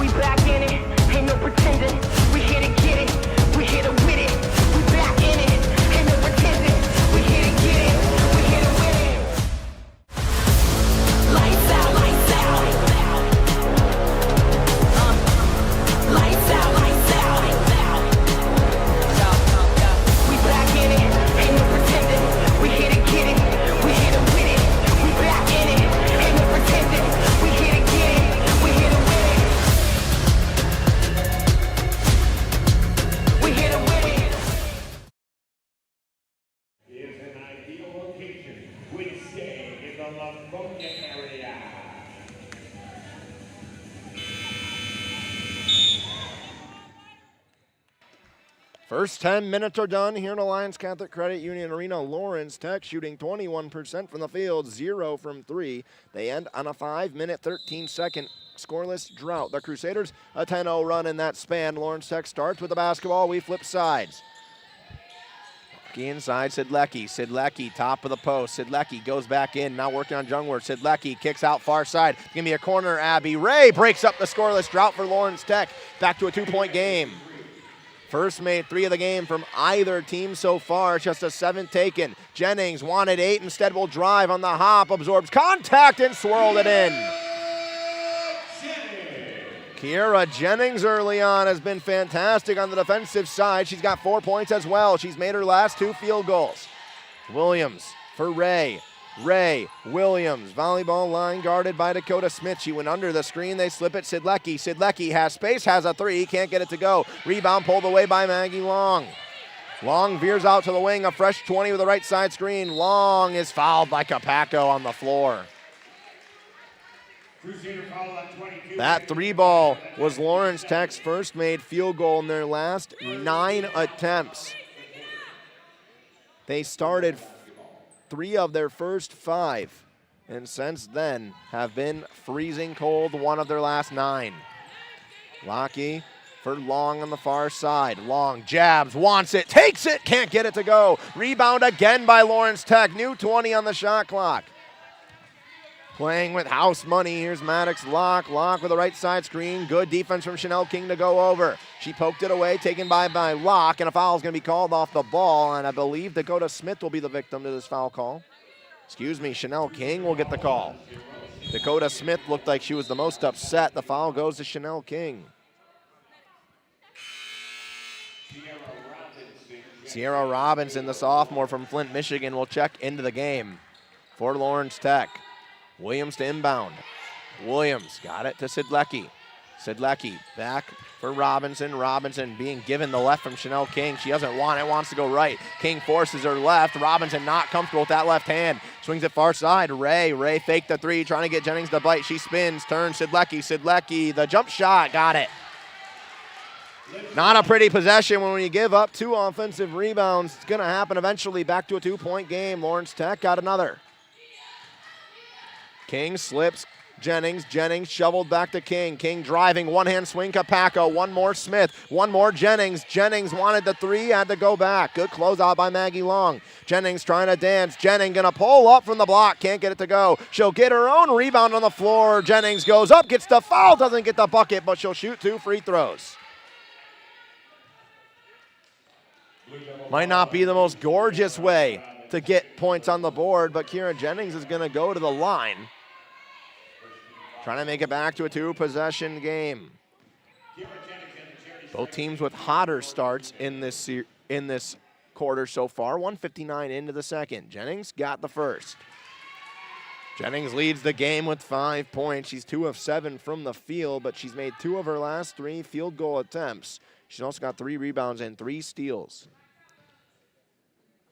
We back in it, ain't no pretending. We here to get it, we here to win it. We back in it, ain't no pretending. We here to get it, we here to win it. Lights out, lights out. Lights out, lights out. We back in it, ain't no pretending. We here to get it, we here to win it. We back in it, ain't no pretending. We here to get it, we here to win it. We here to win it. Is an ideal location. We stay in the Livonia area. First 10 minutes are done here in Alliance Catholic Credit Union Arena. Lawrence Tech shooting 21% from the field, 0 from 3. They end on a 5-minute, 13-second scoreless drought. The Crusaders, a 10-0 run in that span. Lawrence Tech starts with the basketball. We flip sides. Inside, Sidlecki, top of the post. Sidlecki goes back in, now working on Jungwirth. Sidlecki kicks out far side. Give me a corner, Abby. Ray breaks up the scoreless drought for Lawrence Tech. Back to a 2-point game. First made 3 of the game from either team so far. Just a 7 taken. Jennings wanted 8, instead will drive on the hop, absorbs contact and swirled it in. Kiera Jennings early on has been fantastic on the defensive side. She's got 4 points as well. She's made her last 2 field goals. Williams for Ray. Williams, volleyball line guarded by Dakota Smith. She went under the screen, they slip it, Sidlecki. Sidlecki has space, has a 3, can't get it to go. Rebound pulled away by Maggie Long. Long veers out to the wing, a fresh 20 with the right side screen. Long is fouled by Capaco on the floor. That 3 ball was Lawrence Tech's first made field goal in their last 9 attempts. They started 3 of their first 5, and since then have been freezing cold 1 of their last 9. Lockie for Long on the far side. Long jabs, wants it, takes it, can't get it to go. Rebound again by Lawrence Tech. New 20 on the shot clock. Playing with house money. Here's Maddox Locke with a right side screen. Good defense from Chanel King to go over. She poked it away, taken by Locke, and a foul is going to be called off the ball, and I believe Dakota Smith will be the victim to this foul call. Excuse me, Chanel King will get the call. Dakota Smith looked like she was the most upset. The foul goes to Chanel King. Sierra Robinson, the sophomore from Flint, Michigan, will check into the game for Lawrence Tech. Williams to inbound. Williams got it to Sidlecki. Sidlecki back for Robinson. Robinson being given the left from Chanel King. She doesn't want it, wants to go right. King forces her left. Robinson not comfortable with that left hand. Swings it far side. Ray faked the 3, trying to get Jennings to bite. She spins, turns, Sidlecki, the jump shot, got it. Not a pretty possession when you give up 2 offensive rebounds. It's going to happen eventually. Back to a 2-point game. Lawrence Tech got another. King slips Jennings. Jennings shoveled back to King. King driving, one-hand swing, Capaco. 1 more Smith. 1 more Jennings. Jennings wanted the 3, had to go back. Good closeout by Maggie Long. Jennings trying to dance. Jennings gonna pull up from the block. Can't get it to go. She'll get her own rebound on the floor. Jennings goes up, gets the foul, doesn't get the bucket, but she'll shoot 2 free throws. Might not be the most gorgeous way to get points on the board, but Kira Jennings is gonna go to the line. Trying to make it back to a 2-possession game. Both teams with hotter starts in this quarter so far. 1:59 into the second. Jennings got the first. Jennings leads the game with 5 points. She's 2 of 7 from the field, but she's made 2 of her last 3 field goal attempts. She's also got 3 rebounds and 3 steals.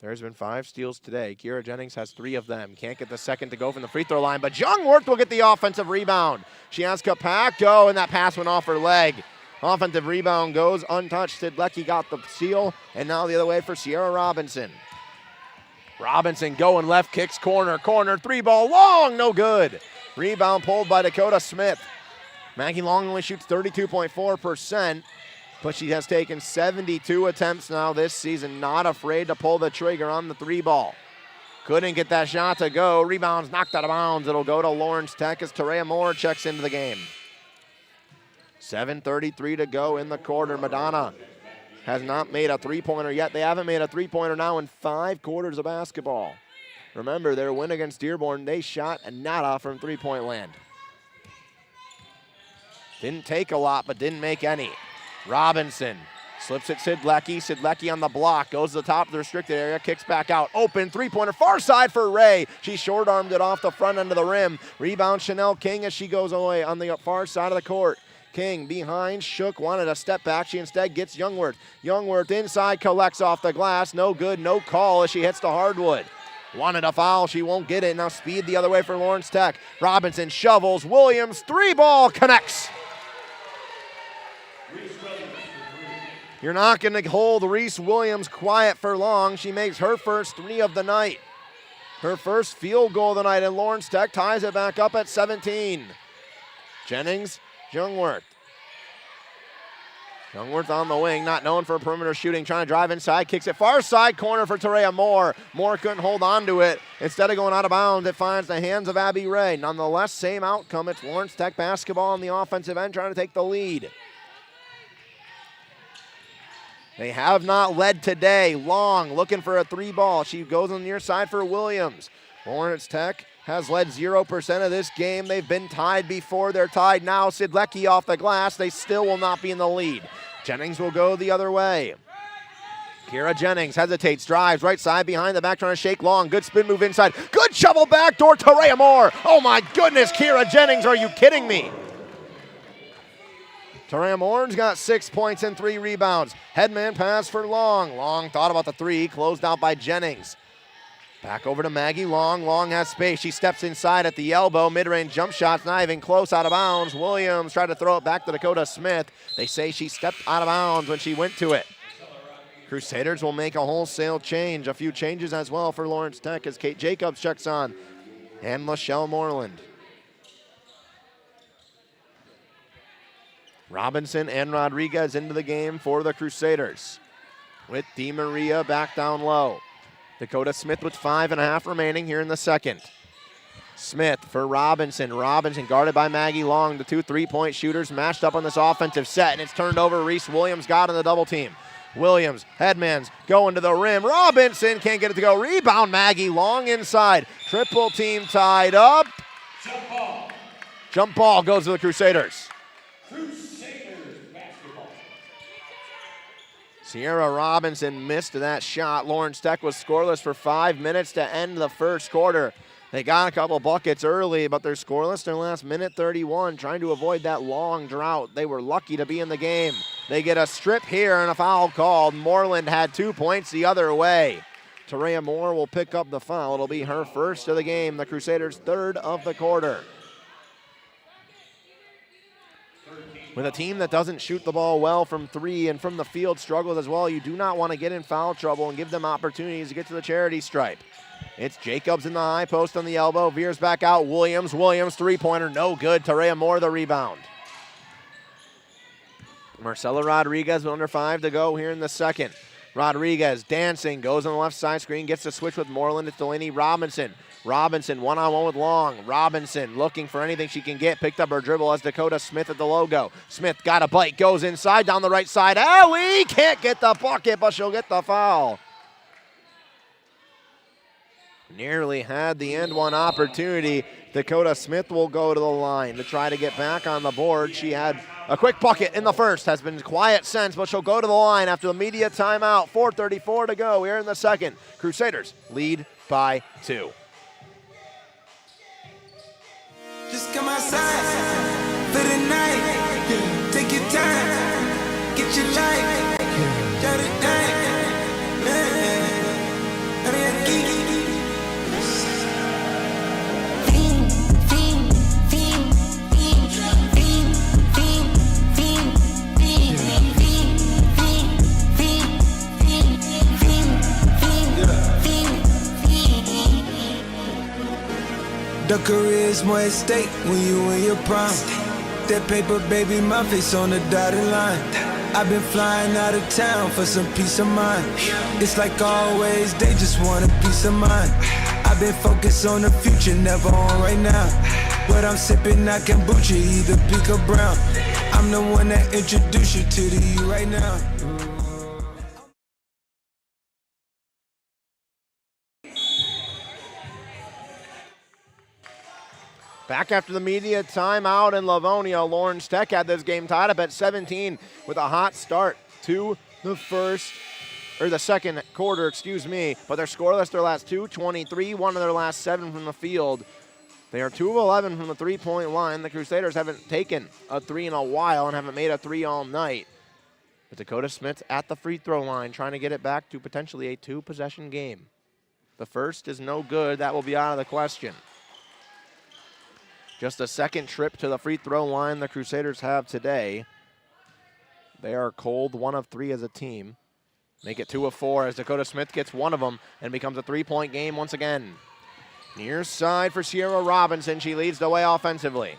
There's been 5 steals today. Kira Jennings has 3 of them. Can't get the second to go from the free throw line, but Jungwirth will get the offensive rebound. She has Kapako, and that pass went off her leg. Offensive rebound goes untouched. Sidlecki got the steal, and now the other way for Sierra Robinson. Robinson going left, kicks corner, 3 ball, long, no good. Rebound pulled by Dakota Smith. Maggie Long only shoots 32.4%, but she has taken 72 attempts now this season, not afraid to pull the trigger on the 3 ball. Couldn't get that shot to go. Rebounds knocked out of bounds. It'll go to Lawrence Tech as Terea Moore checks into the game. 7:33 to go in the quarter. Madonna has not made a three-pointer yet. They haven't made a three-pointer now in 5 quarters of basketball. Remember, their win against Dearborn, they shot a nada from three-point land. Didn't take a lot, but didn't make any. Robinson slips it Sidlecki. Sidlecki on the block, goes to the top of the restricted area, kicks back out. Open three-pointer, far side for Ray. She short-armed it off the front end of the rim. Rebound Chanel King as she goes away on the far side of the court. King behind, Shook wanted a step back. She instead gets Jungwirth. Jungwirth inside, collects off the glass. No good, no call as she hits the hardwood. Wanted a foul, she won't get it. Now speed the other way for Lawrence Tech. Robinson shovels, Williams, 3-ball, connects. You're not going to hold Reese Williams quiet for long. She makes her first 3 of the night. Her first field goal of the night, and Lawrence Tech ties it back up at 17. Jennings, Jungwirth. Jungwirth on the wing, not known for perimeter shooting, trying to drive inside, kicks it far side corner for Terea Moore. Moore couldn't hold on to it. Instead of going out of bounds, it finds the hands of Abby Ray. Nonetheless, same outcome. It's Lawrence Tech basketball on the offensive end trying to take the lead. They have not led today. Long looking for a 3-ball. She goes on the near side for Williams. Lawrence Tech has led 0% of this game. They've been tied before. They're tied now. Sidlecki off the glass. They still will not be in the lead. Jennings will go the other way. Kira Jennings hesitates, drives right side behind the back, trying to shake Long. Good spin move inside. Good shovel backdoor. Terea Moore. Oh my goodness, Kira Jennings, are you kidding me? Terea Moore's got 6 points and 3 rebounds. Headman pass for Long. Long thought about the 3, closed out by Jennings. Back over to Maggie Long. Long has space. She steps inside at the elbow. Mid-range jump shot's not even close, out of bounds. Williams tried to throw it back to Dakota Smith. They say she stepped out of bounds when she went to it. Crusaders will make a wholesale change. A few changes as well for Lawrence Tech as Kate Jacobs checks on. And Lachelle Moreland. Robinson and Rodriguez into the game for the Crusaders. With DeMaria back down low. Dakota Smith with 5.5 remaining here in the second. Smith for Robinson. Robinson guarded by Maggie Long. The 2 3-point shooters matched up on this offensive set, and it's turned over. Reese Williams got in the double team. Williams, headman's going to the rim. Robinson can't get it to go. Rebound, Maggie Long inside. Triple team tied up. Jump ball. Jump ball goes to the Crusaders. Sierra Robinson missed that shot. Lawrence Tech was scoreless for 5 minutes to end the first quarter. They got a couple buckets early, but they're scoreless in the last minute 31, trying to avoid that long drought. They were lucky to be in the game. They get a strip here and a foul called. Moreland had 2 points the other way. Terea Moore will pick up the foul. It'll be her first of the game, the Crusaders' 3rd of the quarter. With a team that doesn't shoot the ball well from 3 and from the field struggles as well, you do not want to get in foul trouble and give them opportunities to get to the charity stripe. It's Jacobs in the high post on the elbow, veers back out. Williams, 3-pointer, no good. Terea Moore the rebound. Marcela Rodriguez with under 5 to go here in the second. Rodriguez dancing, goes on the left side screen, gets the switch with Moreland. It's Delaney Robinson. Robinson one-on-one with Long. Robinson looking for anything she can get. Picked up her dribble as Dakota Smith at the logo. Smith got a bite, goes inside down the right side. Alley can't get the bucket, but she'll get the foul. Nearly had the end one opportunity. Dakota Smith will go to the line to try to get back on the board. She had a quick bucket in the first, has been quiet since, but she'll go to the line after the media timeout. 4:34 to go here in the second. Crusaders lead by 2. Just come outside for the night. Take your time, get your life. Got it down. The career's more at stake when you in your prime. That paper, baby, my face on the dotted line. I've been flying out of town for some peace of mind. It's like always, they just want a peace of mind. I've been focused on the future, never on right now. But I'm sipping that kombucha, either pink or brown. I'm the one that introduced you to the you right now. Back after the media timeout in Livonia, Lawrence Tech had this game tied up at 17 with a hot start to the second quarter, but they're scoreless their last 2, 23, one of their last 7 from the field. They are 2 of 11 from the three-point line. The Crusaders haven't taken a 3 in a while and haven't made a 3 all night. But Dakota Smith at the free throw line trying to get it back to potentially a 2-possession game. The first is no good. That will be out of the question. Just a second trip to the free throw line the Crusaders have today. They are cold, 1 of 3 as a team. Make it 2 of 4 as Dakota Smith gets one of them and becomes a 3-point game once again. Near side for Sierra Robinson. She leads the way offensively.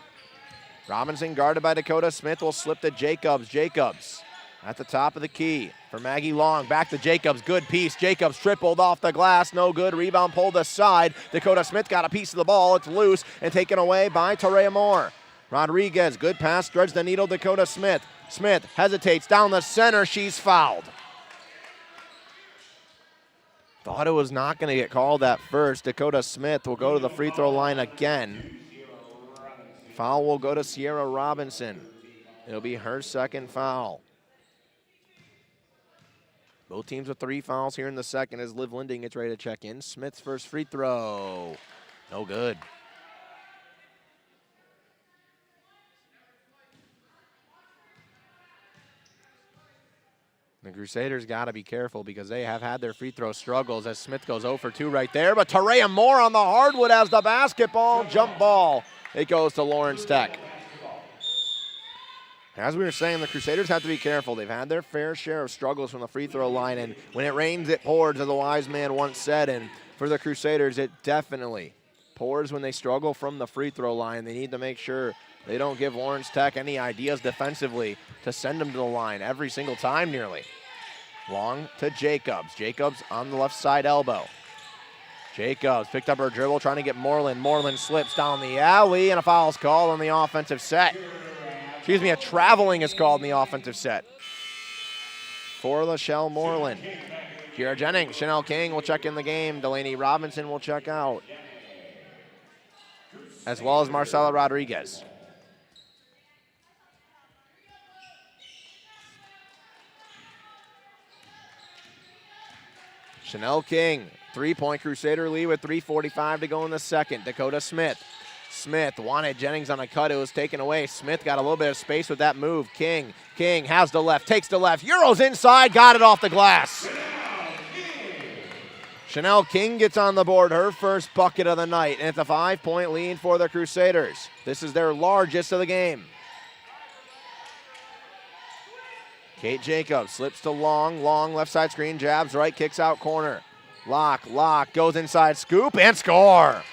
Robinson guarded by Dakota Smith will slip to Jacobs. Jacobs at the top of the key for Maggie Long. Back to Jacobs. Good piece. Jacobs tripled off the glass. No good. Rebound pulled aside. Dakota Smith got a piece of the ball. It's loose and taken away by Tarea Moore. Rodriguez. Good pass. Threads the needle. Dakota Smith. Smith hesitates down the center. She's fouled. Thought it was not going to get called at first. Dakota Smith will go to the free throw line again. Foul will go to Sierra Robinson. It'll be her second foul. Both teams with 3 fouls here in the second as Liv Linding gets ready to check in. Smith's first free throw. No good. The Crusaders got to be careful because they have had their free throw struggles as Smith goes 0 for 2 right there. But Tarea Moore on the hardwood has the basketball. Jump ball. It goes to Lawrence Tech. As we were saying, the Crusaders have to be careful. They've had their fair share of struggles from the free throw line, and when it rains, it pours, as a wise man once said. And for the Crusaders, it definitely pours when they struggle from the free throw line. They need to make sure they don't give Lawrence Tech any ideas defensively to send them to the line every single time nearly. Long to Jacobs. Jacobs on the left side elbow. Jacobs picked up her dribble, trying to get Moreland. Moreland slips down the alley, and a foul's called on the offensive set. Excuse me, a traveling is called in the offensive set for LaShelle Moreland. Kiera Jennings, Chanel King will check in the game. Delaney Robinson will check out, as well as Marcela Rodriguez. Chanel King, 3-point Crusader lead with 3:45 to go in the second. Dakota Smith. Smith wanted Jennings on a cut. It was taken away. Smith got a little bit of space with that move. King has the left, takes the left. Euros inside, got it off the glass. Chanel King gets on the board, her first bucket of the night, and it's a 5-point lead for the Crusaders. This is their largest of the game. Kate Jacobs slips to Long left side screen, jabs right, kicks out corner. Lock, goes inside, scoop, and score.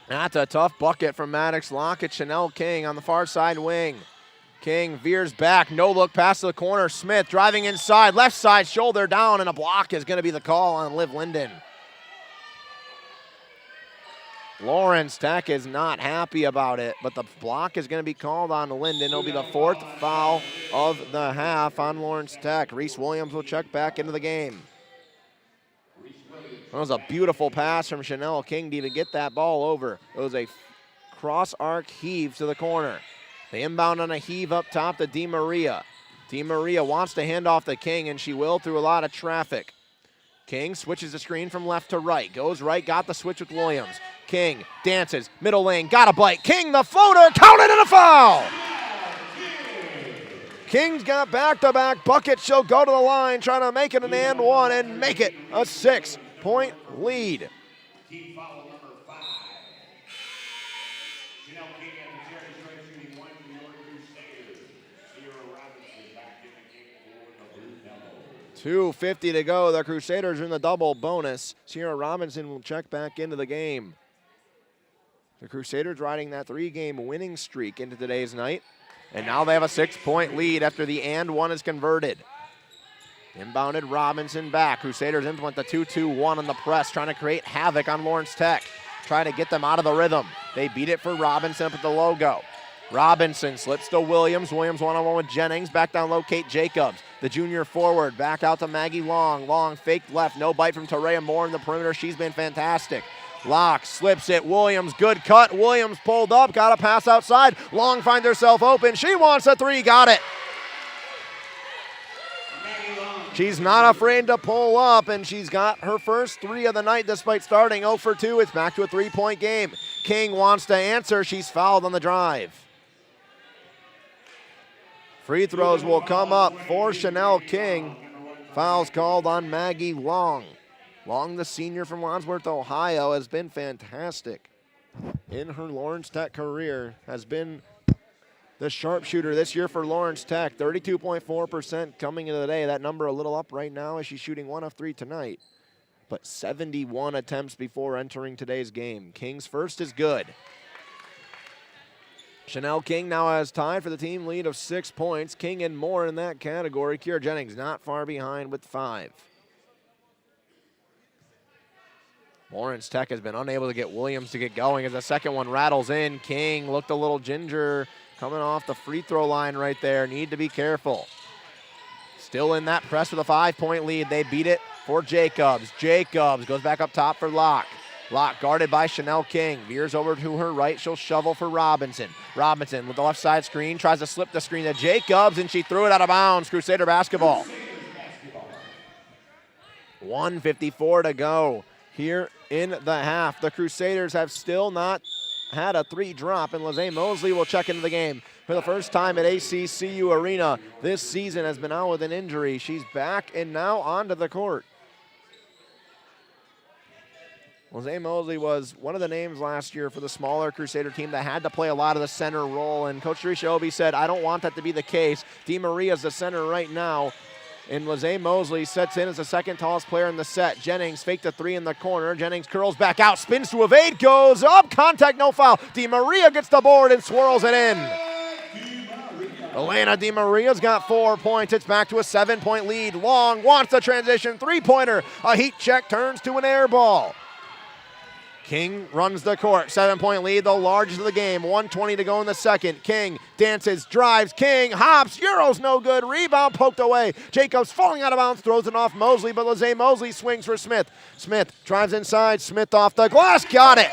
That's a tough bucket from Maddox Lockett. Chanel King on the far side wing. King veers back, no look pass to the corner. Smith driving inside, left side, shoulder down, and a block is going to be the call on Liv Linden. Lawrence Tech is not happy about it, but the block is going to be called on Linden. It'll be the 4th foul of the half on Lawrence Tech. Reese Williams will check back into the game. That was a beautiful pass from Chanel King to even get that ball over. It was a cross arc heave to the corner. The inbound on a heave up top to Di Maria. Di Maria wants to hand off to King, and she will through a lot of traffic. King switches the screen from left to right. Goes right, got the switch with Williams. King dances, middle lane, got a bite. King, the floater, counted and a foul! King's got back-to-back buckets. She'll go to the line, trying to make it an and one and make it a 6-point lead. Team foul number 5. Chanel King at the territory shooting 1 for your Crusaders. Sierra Robinson back in the game for the Blue Devils. 2:50 to go. The Crusaders are in the double bonus. Sierra Robinson will check back into the game. The Crusaders riding that 3-game winning streak into today's night. And now they have a 6-point lead after the and one is converted. Inbounded Robinson back. Crusaders implement the 2-2-1 on the press, trying to create havoc on Lawrence Tech. Trying to get them out of the rhythm. They beat it for Robinson up at the logo. Robinson slips to Williams. Williams one-on-one with Jennings. Back down low, Kate Jacobs. The junior forward back out to Maggie Long. Long faked left. No bite from Tarea Moore in the perimeter. She's been fantastic. Locke slips it. Williams, good cut. Williams pulled up, got a pass outside. Long finds herself open. She wants a 3, got it. She's not afraid to pull up, and she's got her first 3 of the night despite starting 0 for 2. It's back to a 3-point game. King wants to answer. She's fouled on the drive. Free throws will come up for Chanel King. Fouls called on Maggie Long. Long, the senior from Wadsworth, Ohio, has been fantastic in her Lawrence Tech career, has been the sharpshooter this year for Lawrence Tech. 32.4% coming into the day. That number a little up right now as she's shooting 1 of 3 tonight. But 71 attempts before entering today's game. King's first is good. Chanel King now has tied for the team lead of 6 points. King and more in that category. Kiera Jennings not far behind with 5. Lawrence Tech has been unable to get Williams to get going as the second one rattles in. King looked a little ginger coming off the free throw line right there. Need to be careful. Still in that press with a 5-point lead. They beat it for Jacobs. Jacobs goes back up top for Locke. Locke guarded by Chanel King. Veers over to her right. She'll shovel for Robinson. Robinson with the left side screen. Tries to slip the screen to Jacobs, and she threw it out of bounds. Crusader basketball. 1:54 to go here in the half. The Crusaders have still not had a 3 drop, and Lizzie Mosley will check into the game for the first time at ACCU Arena this season. Has been out with an injury. She's back and now onto the court. Lizzie Mosley was one of the names last year for the smaller Crusader team that had to play a lot of the center role, and Coach Theresa Obi said, I don't want that to be the case. Di Maria's the center right now. And Lizzie Mosley sets in as the second tallest player in the set. Jennings faked a 3 in the corner. Jennings curls back out, spins to evade, goes up, contact, no foul. Di Maria gets the board and swirls it in. Elena Di Maria's got 4 points. It's back to a 7-point lead. Long wants the transition, 3-pointer. A heat check turns to an air ball. King runs the court. 7-point lead, the largest of the game. 1:20 to go in the second. King dances, drives. King hops. Euro's no good. Rebound poked away. Jacobs falling out of bounds, throws it off Mosley, but Lizzie Mosley swings for Smith. Smith drives inside. Smith off the glass. Got it.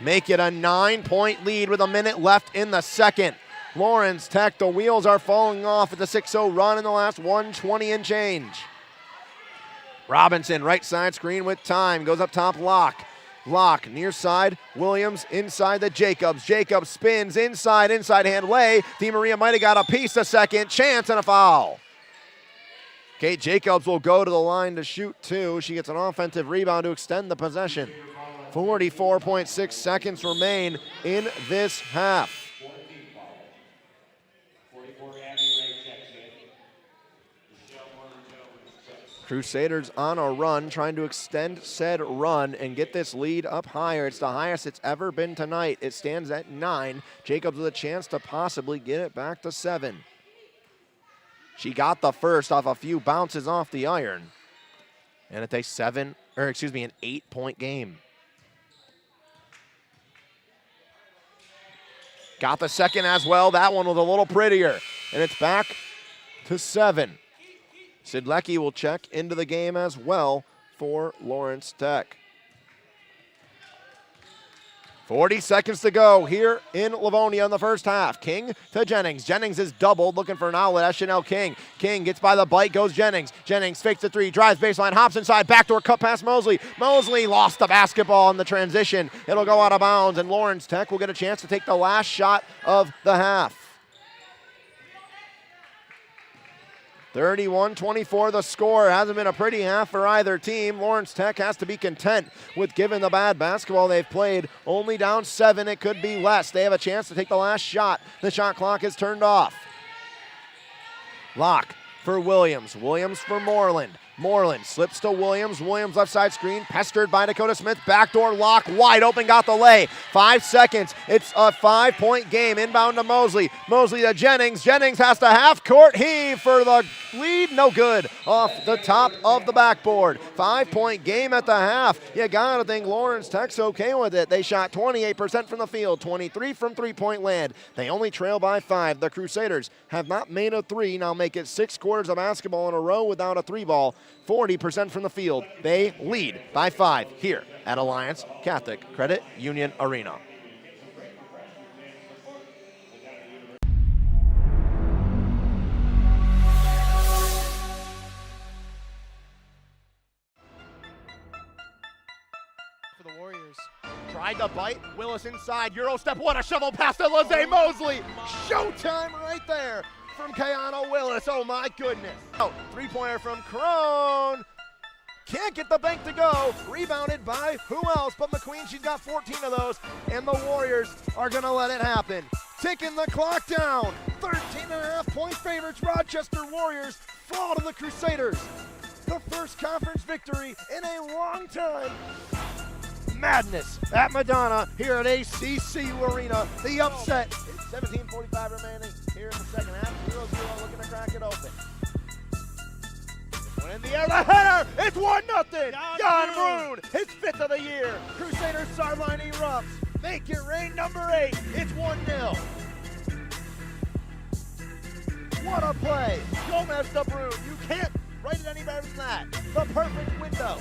Make it a 9-point lead with a minute left in the second. Lawrence Tech, the wheels are falling off at the 6-0 run in the last 1:20 and change. Robinson, right side screen with time, goes up top, Locke. Locke, near side, Williams, inside the Jacobs. Jacobs spins, inside hand lay. Di Maria might have got a piece a second, chance and a foul. Kate Jacobs will go to the line to shoot 2. She gets an offensive rebound to extend the possession. 44.6 seconds remain in this half. Crusaders on a run, trying to extend said run and get this lead up higher. It's the highest it's ever been tonight. It stands at 9. Jacobs with a chance to possibly get it back to 7. She got the first off a few bounces off the iron. And it's an 8-point game. Got the second as well. That one was a little prettier. And it's back to 7. Sidlecki will check into the game as well for Lawrence Tech. 40 seconds to go here in Livonia in the first half. King to Jennings. Jennings is doubled, looking for an outlet. That's Chanel King. King gets by the bite, goes Jennings. Jennings fakes the three, drives baseline, hops inside, backdoor cut past Mosley. Mosley lost the basketball in the transition. It'll go out of bounds, and Lawrence Tech will get a chance to take the last shot of the half. 31-24 the score. Hasn't been a pretty half for either team. Lawrence Tech has to be content with giving the bad basketball they've played. Only down 7, it could be less. They have a chance to take the last shot. The shot clock is turned off. Lock for Williams. Williams for Moreland. Moreland slips to Williams. Williams left side screen, pestered by Dakota Smith. Backdoor lock, wide open, got the lay. 5 seconds. It's a 5-point game. Inbound to Mosley. Mosley to Jennings. Jennings has to half-court heave for the lead. No good. Off the top of the backboard. 5-point game at the half. You gotta think Lawrence Tech's okay with it. They shot 28% from the field, 23 from three-point land. They only trail by 5. The Crusaders have not made a three. Now make it 6 quarters of basketball in a row without a three ball. 40% from the field. They lead by 5 here at Alliance Catholic Credit Union Arena. For the Warriors. Tried to bite. Willis inside. Euro step. What a shovel pass to Lizzie Mosley. Showtime right there from Kayana Willis. Oh my goodness. Oh, three-pointer from Crone. Can't get the bank to go. Rebounded by who else but McQueen. She's got 14 of those. And the Warriors are going to let it happen. Ticking the clock down. 13.5-point favorites. Rochester Warriors fall to the Crusaders. The first conference victory in a long time. Madness at Madonna here at ACC Arena. The upset. It's 17:45 remaining here in the second half. 0-0 looking to crack it open. One in the air, the header. It's 1-0. Jon Brune, his 5th of the year. Crusaders sideline erupts. Make it rain, number 8. It's 1-0. What a play. Gomez to Brune. You can't write it any better than that. The perfect window.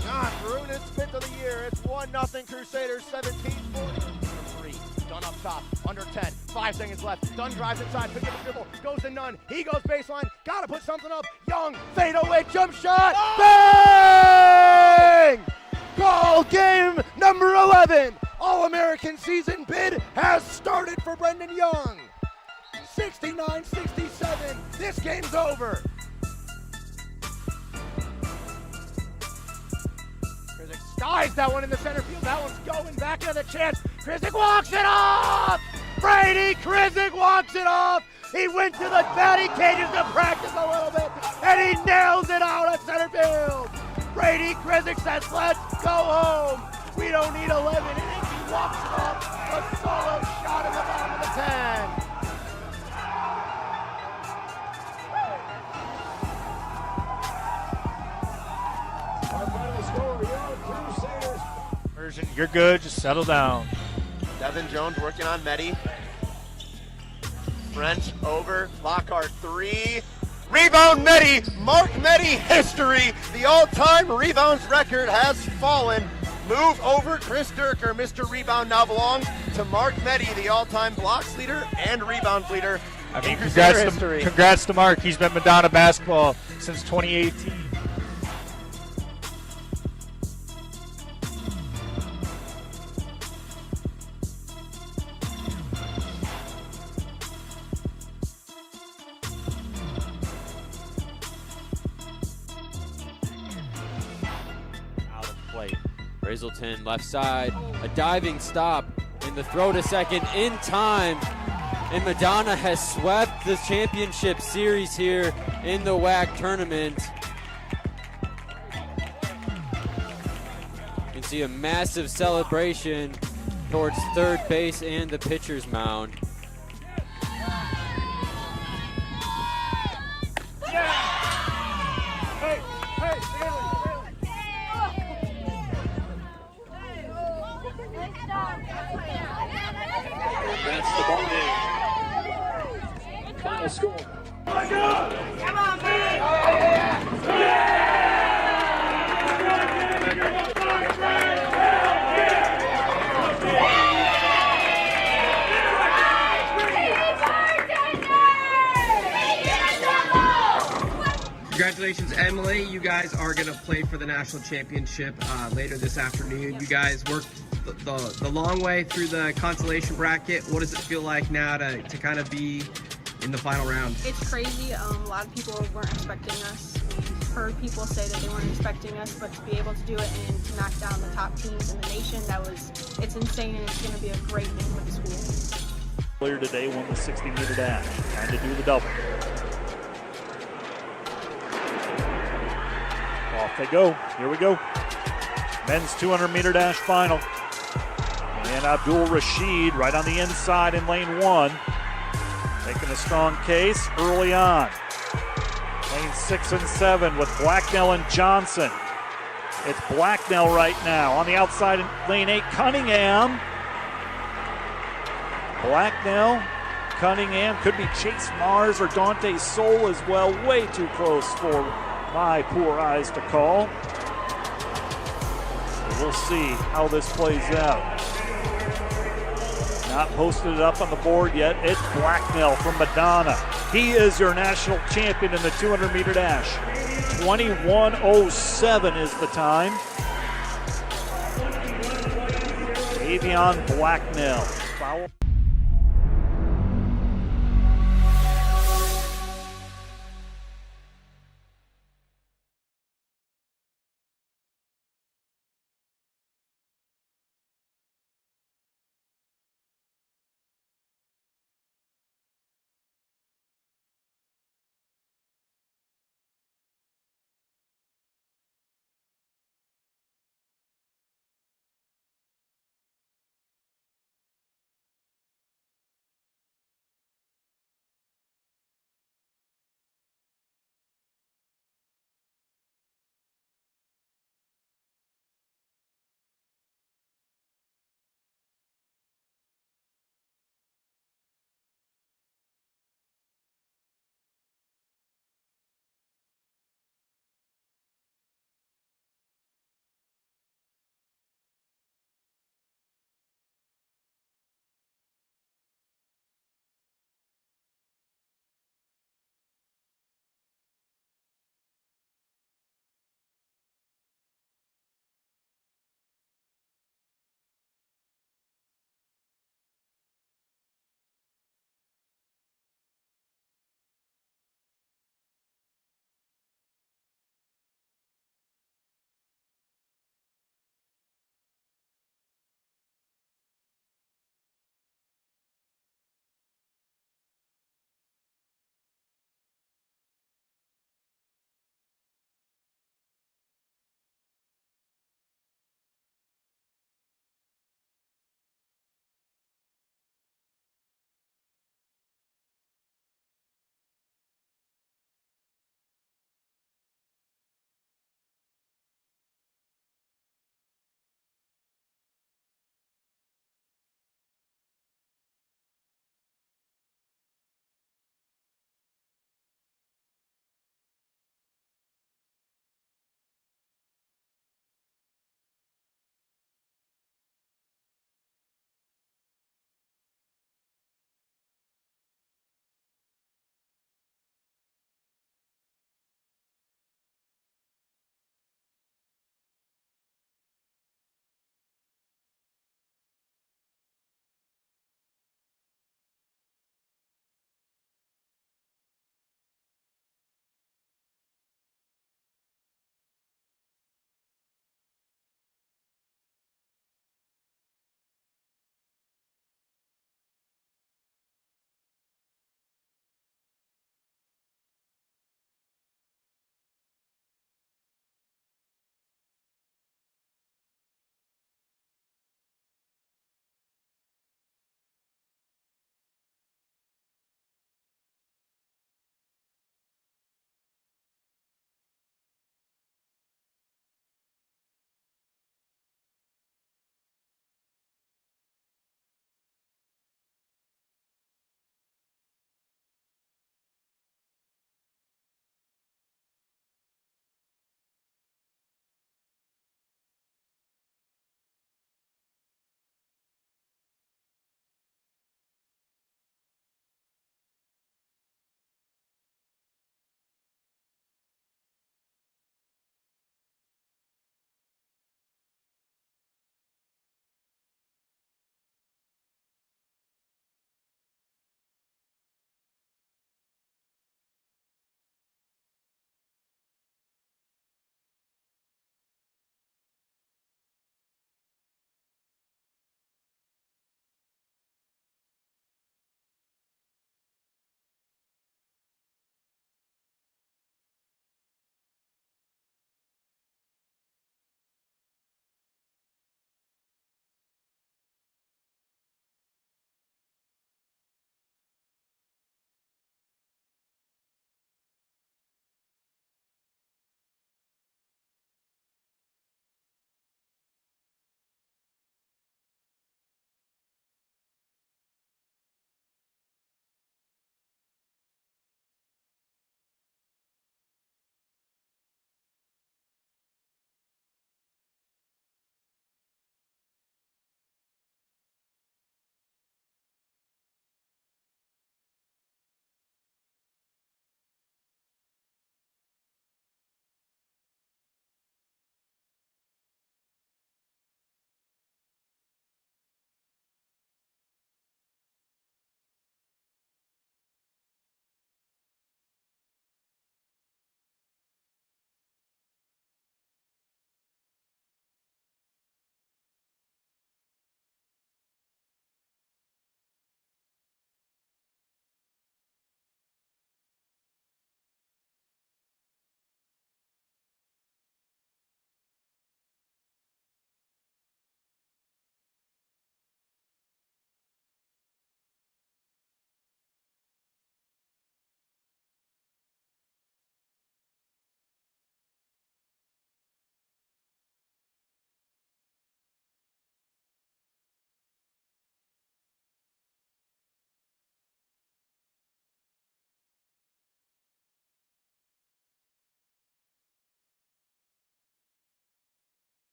Jon Brune is 5th of the year. It's 1-0 Crusaders, 17-43. Dunn up top, under 10, 5 seconds left. Dunn drives inside, pick up the dribble, goes to Nunn. He goes baseline, gotta put something up. Young, fade away, jump shot, bang! Goal game number 11. All-American season bid has started for Brendan Young. 69-67, this game's over. Skies that one in the center field. That one's going back into the chance. Krizik walks it off! Brady Krizik walks it off! He went to the batting cages to practice a little bit, and he nails it out at center field. Brady Krizik says, let's go home. We don't need 11 innings. He walks it off. A solo shot in the bottom of the 10. You're good, just settle down. Devin Jones working on Medi. French over, Lockhart 3. Rebound Medi, Mark Medi history. The all-time rebounds record has fallen. Move over Chris Durker. Mr. Rebound now belongs to Mark Medi, the all-time blocks leader and rebounds leader in Crusader history. Congrats to Mark. He's been Madonna basketball since 2018. Hazelton left side, a diving stop, and the throw to second in time. And Madonna has swept the championship series here in the WAC tournament. You can see a massive celebration towards third base and the pitcher's mound. final score. Come on, man. Congratulations, Emily. You guys are going to play for the national championship later this afternoon. You guys worked the long way through the consolation bracket. What does it feel like now to kind of be in the final round? It's crazy. A lot of people weren't expecting us. We've heard people say that they weren't expecting us, but to be able to do it and to knock down the top teams in the nation, it's insane, and it's going to be a great thing for the school. Earlier today won the 60-meter dash, trying to do the double. Off they go. Here we go. Men's 200-meter dash final. And Abdul Rashid right on the inside in lane 1. Making a strong case early on. Lane 6 and 7 with Blacknell and Johnson. It's Blacknell right now. On the outside in lane 8, Cunningham. Blacknell, Cunningham, could be Chase Mars or Dante Soul as well. Way too close for my poor eyes to call. So we'll see how this plays out. Not posted it up on the board yet. It's Blacknell from Madonna. He is your national champion in the 200-meter dash. 21:07 is the time. Avion Blacknell. Foul.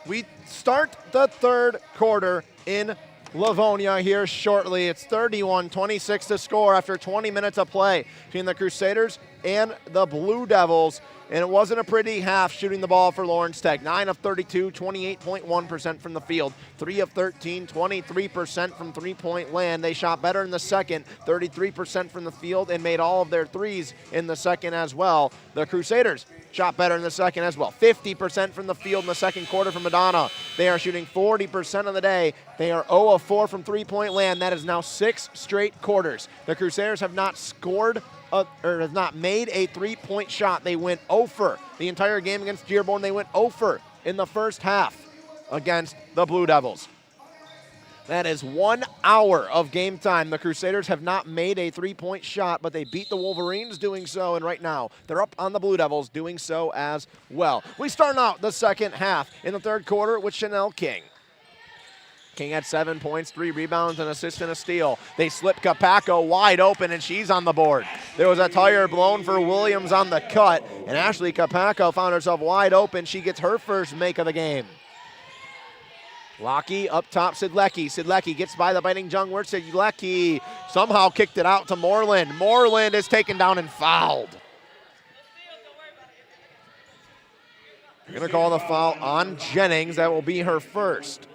We start the third quarter in Livonia here shortly. It's 31-26 to score after 20 minutes of play between the Crusaders and the Blue Devils. And it wasn't a pretty half shooting the ball for Lawrence Tech. 9 of 32, 28.1% from the field. 3 of 13, 23% from three-point land. They shot better in the second, 33% from the field, and made all of their threes in the second as well. The Crusaders shot better in the second as well. 50% from the field in the second quarter from Madonna. They are shooting 40% of the day. They are 0 of 4 from three-point land. That is now 6 straight quarters. The Crusaders have not scored or has not made a three-point shot. They went 0 for the entire game against Dearborn. They went 0 for in the first half against the Blue Devils. That is 1 hour of game time. The Crusaders have not made a three-point shot, but they beat the Wolverines doing so, and right now they're up on the Blue Devils doing so as well. We start out the second half in the third quarter with Chanel King. King had 7 points, 3 rebounds, an assist, and a steal. They slip Capaco wide open, and she's on the board. There was a tire blown for Williams on the cut, and Ashley Capaco found herself wide open. She gets her first make of the game. Lockie up top, Sidlecki. Sidlecki gets by the biting Jungwirth. Sidlecki somehow kicked it out to Moreland. Moreland is taken down and fouled. They're going to call the foul on Jennings. That will be her first.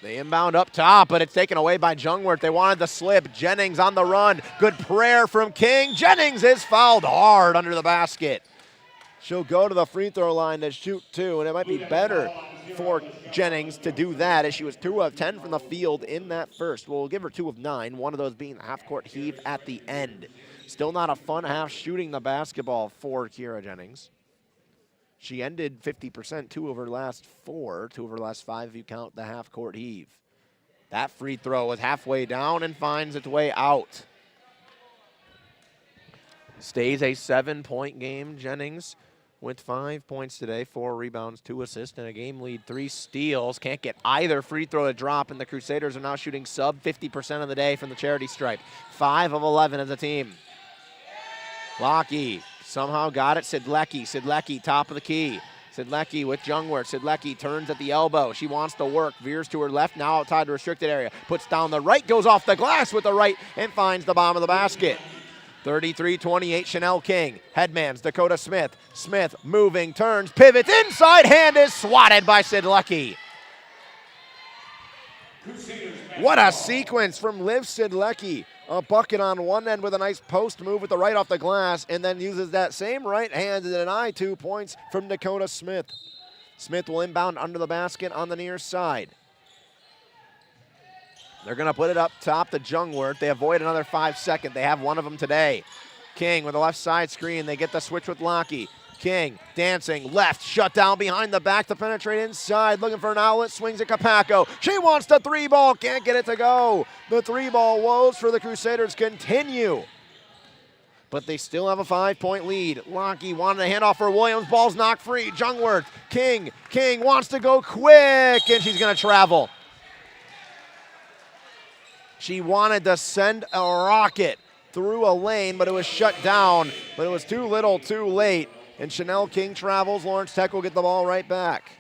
They inbound up top, but it's taken away by Jungwirth. They wanted the slip. Jennings on the run. Good prayer from King. Jennings is fouled hard under the basket. She'll go to the free throw line to shoot 2, and it might be better for Jennings to do that as she was 2 of 10 from the field in that first. We'll give her 2 of 9, one of those being the half-court heave at the end. Still not a fun half shooting the basketball for Kira Jennings. She ended 50%, 2 of her last 4, 2 of her last 5 if you count the half-court heave. That free throw was halfway down and finds its way out. Stays a 7-point game. Jennings with 5 points today, 4 rebounds, 2 assists, and a game lead, 3 steals. Can't get either free throw to drop, and the Crusaders are now shooting sub 50% of the day from the charity stripe. 5 of 11 as a team. Lockie somehow got it. Sidlecki. Sidlecki, top of the key. Sidlecki with Jungwirth. Sidlecki turns at the elbow. She wants to work. Veers to her left, now outside the restricted area. Puts down the right, goes off the glass with the right, and finds the bottom of the basket. 33-28, Chanel King. Headmans, Dakota Smith. Smith moving, turns, pivots, inside hand is swatted by Sidlecki. What a sequence from Liv Sidlecki. A bucket on one end with a nice post move with the right off the glass, and then uses that same right hand to deny 2 points from Dakota Smith. Smith will inbound under the basket on the near side. They're going to put it up top to Jungwirth. They avoid another 5 seconds. They have one of them today. King with a left side screen. They get the switch with Lockie. King dancing left, shut down behind the back to penetrate inside. Looking for an outlet, swings at Capaco. She wants the 3-ball, can't get it to go. The 3-ball woes for the Crusaders continue. But they still have a 5-point lead. Lockie wanted a handoff for Williams. Ball's knocked free. Jungwirth. King wants to go quick, and she's going to travel. She wanted to send a rocket through a lane, but it was shut down. But it was too little, too late. And Chanel King travels. Lawrence Tech will get the ball right back.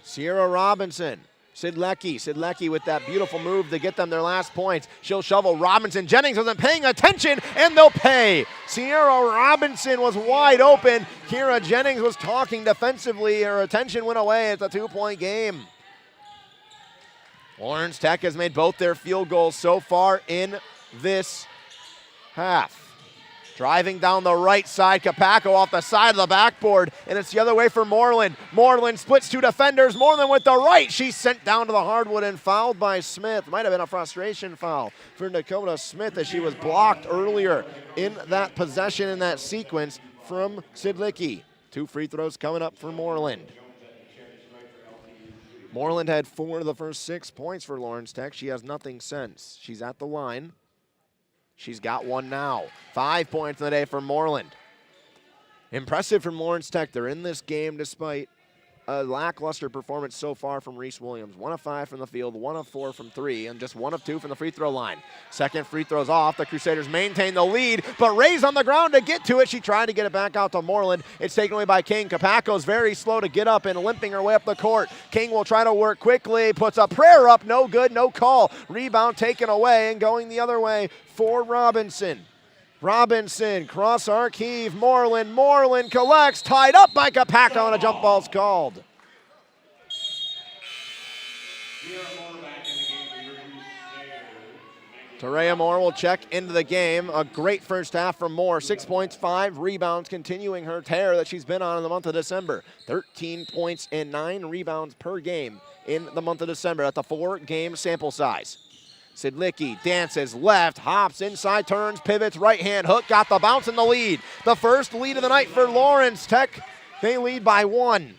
Sierra Robinson. Sidlecki with that beautiful move to get them their last points. She'll shovel Robinson. Jennings wasn't paying attention, and they'll pay. Sierra Robinson was wide open. Kira Jennings was talking defensively. Her attention went away. It's a 2-point game. Lawrence Tech has made both their field goals so far in this half. Driving down the right side, Capaco off the side of the backboard, and it's the other way for Moreland. Moreland splits 2 defenders. Moreland with the right. She's sent down to the hardwood and fouled by Smith. Might have been a frustration foul for Dakota Smith as she was blocked earlier in that possession, in that sequence from Sidlecki. 2 free throws coming up for Moreland. Moreland had 4 of the first 6 points for Lawrence Tech. She has nothing since. She's at the line. She's got 1 now. 5 points in the day for Moreland. Impressive from Lawrence Tech. They're in this game despite a lackluster performance so far from Reese Williams. 1 of 5 from the field, 1 of 4 from 3, and just 1 of 2 from the free throw line. Second free throw's off. The Crusaders maintain the lead, but Ray's on the ground to get to it. She tried to get it back out to Moreland. It's taken away by King. Capaco's very slow to get up and limping her way up the court. King will try to work quickly, puts a prayer up, no good, no call. Rebound taken away and going the other way for Robinson. Robinson, cross arc heave, Moreland collects, tied up by Capaco, and a jump ball's called. Terea Moore will check into the game. A great first half from Moore. 6 points, 5 rebounds, continuing her tear that she's been on in the month of December. 13 points and 9 rebounds per game in the month of December. That's a 4-game sample size. Sidlicki dances left, hops inside, turns, pivots, right hand hook, got the bounce and the lead. The first lead of the night for Lawrence Tech. They lead by 1.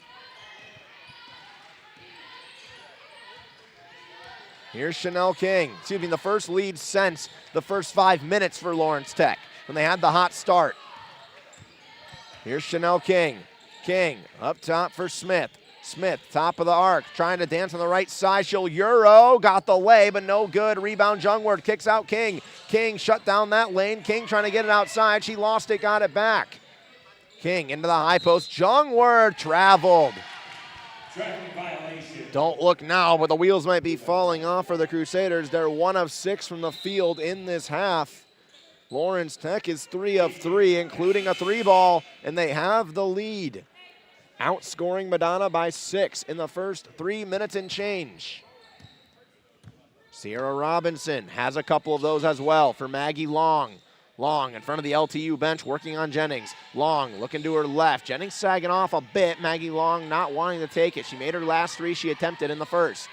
Here's Chanel King. The first lead since the first 5 minutes for Lawrence Tech when they had the hot start. Here's Chanel King. King up top for Smith. Smith, top of the arc, trying to dance on the right side. She'll Euro, got the lay, but no good. Rebound, Jungwirth kicks out King. King shut down that lane. King trying to get it outside. She lost it, got it back. King into the high post. Jungwirth traveled. Don't look now, but the wheels might be falling off for the Crusaders. They're 1 of 6 from the field in this half. Lawrence Tech is 3 of 3, including a 3-ball, and they have the lead. Outscoring Madonna by 6 in the first 3 minutes and change. Sierra Robinson has a couple of those as well for Maggie Long. Long in front of the LTU bench working on Jennings. Long looking to her left. Jennings sagging off a bit. Maggie Long not wanting to take it. She made her last 3 she attempted in the first.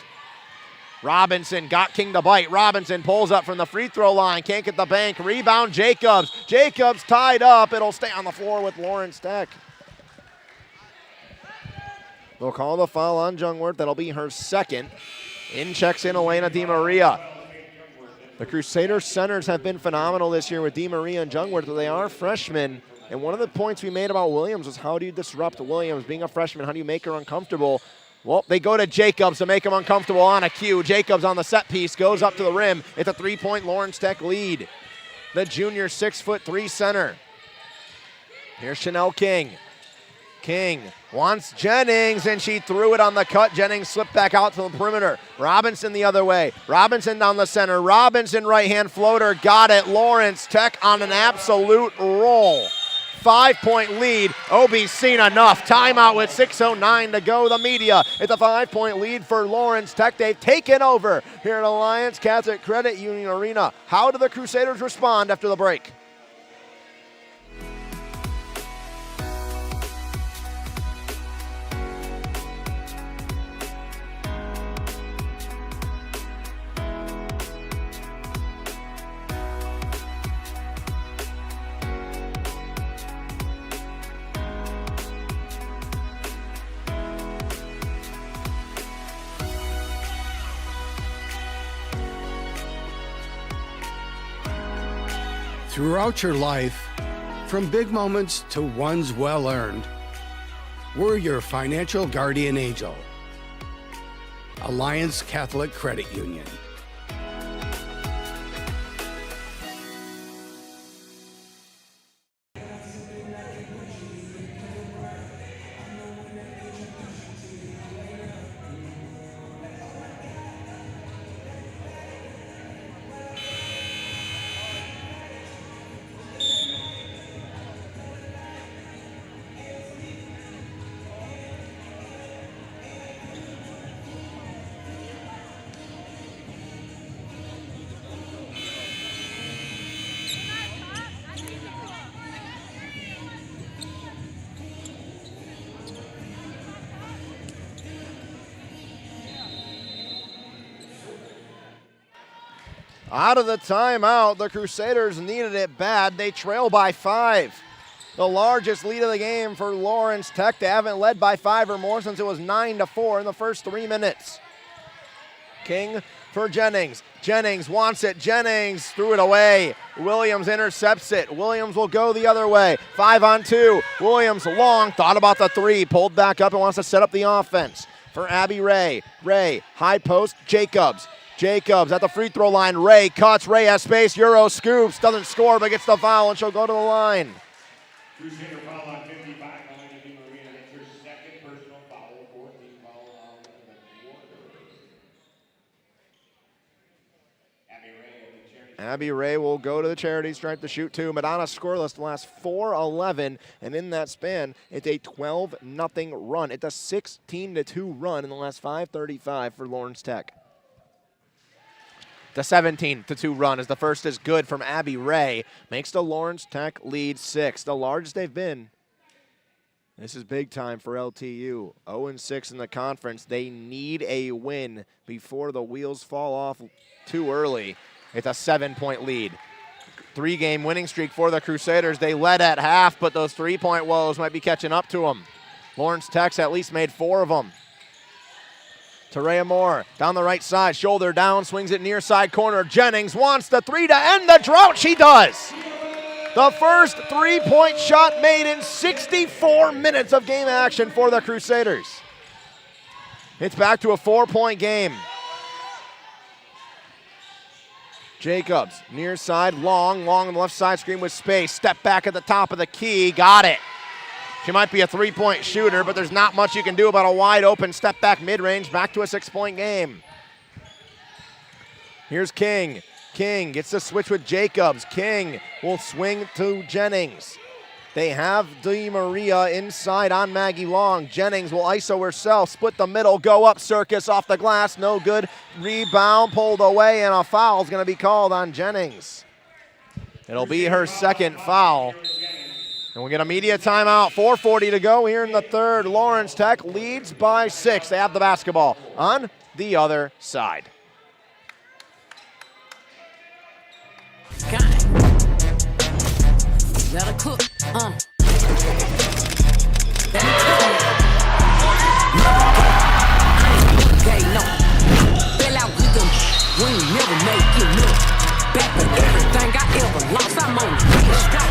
Robinson got King to bite. Robinson pulls up from the free throw line. Can't get the bank. Rebound Jacobs. Jacobs tied up. It'll stay on the floor with Lawrence Tech. They'll call the foul on Jungwirth. That'll be her second. In checks in Elena DiMaria. The Crusader centers have been phenomenal this year with DiMaria and Jungwirth, but they are freshmen. And one of the points we made about Williams was how do you disrupt Williams? Being a freshman, how do you make her uncomfortable? Well, they go to Jacobs to make him uncomfortable on a cue. Jacobs on the set piece, goes up to the rim. It's a 3-point Lawrence Tech lead. The junior 6'3" center. Here's Chanel King. King wants Jennings, and she threw it on the cut. Jennings slipped back out to the perimeter. Robinson the other way. Robinson down the center. Robinson right-hand floater. Got it. Lawrence Tech on an absolute roll. 5-point lead. OB seen enough. Timeout with 6:09 to go. The media. It's a 5-point lead for Lawrence Tech. They've taken over here at Alliance Catholic Credit Union Arena. How do the Crusaders respond after the break? Throughout your life, from big moments to ones well-earned, we're your financial guardian angel. Alliance Catholic Credit Union. Out of the timeout, the Crusaders needed it bad. They trail by 5. The largest lead of the game for Lawrence Tech. They haven't led by 5 or more since it was 9-4 in the first 3 minutes. King for Jennings. Jennings wants it. Jennings threw it away. Williams intercepts it. Williams will go the other way. 5-on-2. Williams long, thought about the three, pulled back up and wants to set up the offense for Abby Ray. Ray, high post, Jacobs. Jacobs at the free throw line. Ray cuts. Ray has space. Euro scoops. Doesn't score, but gets the foul, and she'll go to the line. Crusader foul on 55. That's her second personal foul. 14 foul on the quarter. Abby Ray will go to the charity stripe to shoot two. Madonna scoreless the last 4-11, and in that span, it's a 12-0 run. It's a 16-2 run in the last 5:35 for Lawrence Tech. The 17-2 run as the first is good from Abby Ray. Makes the Lawrence Tech lead 6, the largest they've been. This is big time for LTU. 0-6 in the conference. They need a win before the wheels fall off too early. It's a 7-point lead. 3-game winning streak for the Crusaders. They led at half, but those 3-point woes might be catching up to them. Lawrence Tech's at least made 4 of them. Terea Moore down the right side, shoulder down, swings it near side corner. Jennings wants the three to end the drought. She does. The first 3-point shot made in 64 minutes of game action for the Crusaders. It's back to a 4-point game. Jacobs, near side, long on the left side screen with space. Step back at the top of the key, got it. She might be a 3-point shooter, but there's not much you can do about a wide open step back mid-range. Back to a 6-point game. Here's King. King gets the switch with Jacobs. King will swing to Jennings. They have Di Maria inside on Maggie Long. Jennings will ISO herself, split the middle, go up Circus off the glass, no good. Rebound pulled away, and a foul is going to be called on Jennings. It'll be her second foul. And we'll get a media timeout. 4:40 to go here in the third. Lawrence Tech leads by 6. They have the basketball on the other side. Let her cook. Fell out with them. We ain't never make it look. Back to everything I ever lost. I'm on the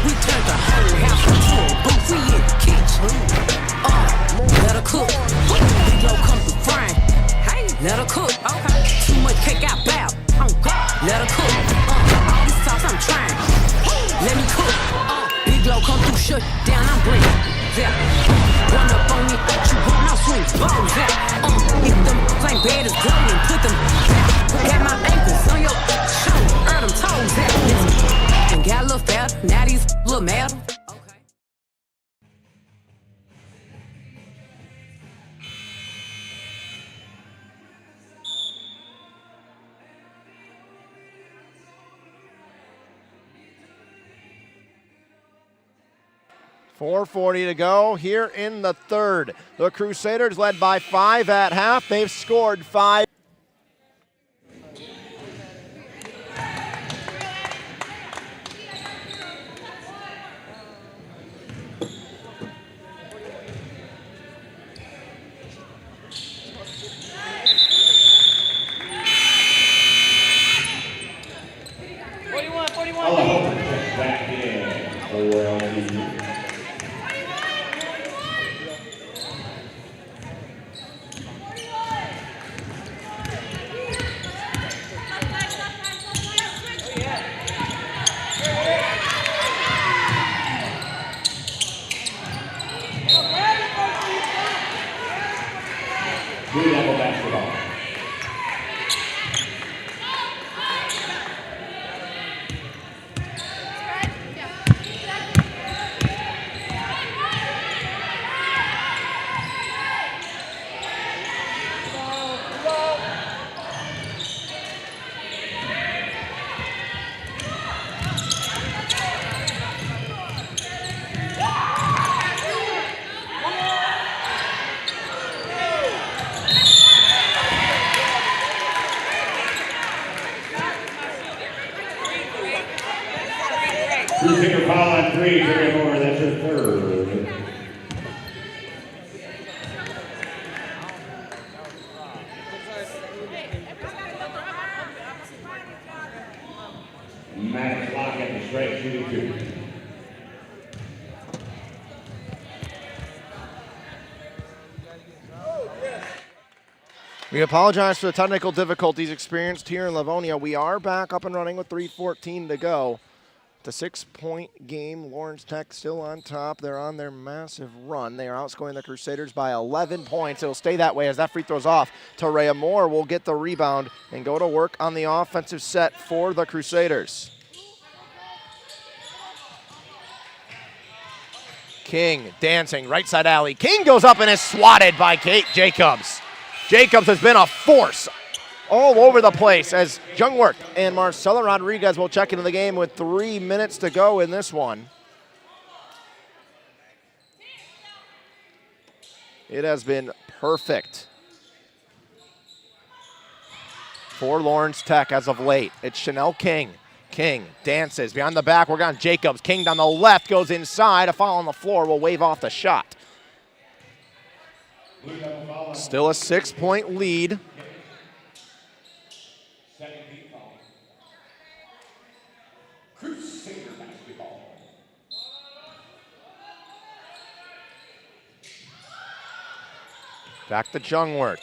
we turned the whole house into a booth. We in the kitchen. Let her cook. Big low come through frying. Hey, let her cook. Okay. Too much cake I bow. Let her cook. All this sauce I'm trying. Let me cook. Big low come through, shut down, I'm bringing. Yeah. Run up on me, you want no swing. Bones out. If them flame bed is glowing, put them down. Got my ankles on your shoulder, them toes out. And got a little fatter, now these little metal. .440 to go here in the third. The Crusaders led by 5 at half. They've scored 5. Back in for LTU. Blue level basketball. Crusader foul on 3, Terea Moore, that's her third. Strike shooting 2. We apologize for the technical difficulties experienced here in Livonia. We are back up and running with 3:14 to go. The 6-point game, Lawrence Tech still on top. They're on their massive run. They are outscoring the Crusaders by 11 points. It'll stay that way as that free throw's off. Tareya Moore will get the rebound and go to work on the offensive set for the Crusaders. King dancing, right side alley. King goes up and is swatted by Kate Jacobs. Jacobs has been a force all over the place as Jungwirth and Marcela Rodriguez will check into the game with 3 minutes to go in this one. It has been perfect for Lawrence Tech as of late. It's Chanel King. King dances behind the back. We're on Jacobs. King down the left goes inside. A foul on the floor will wave off the shot. Still a 6-point lead. Crusader basketball. Back to Jungwirth.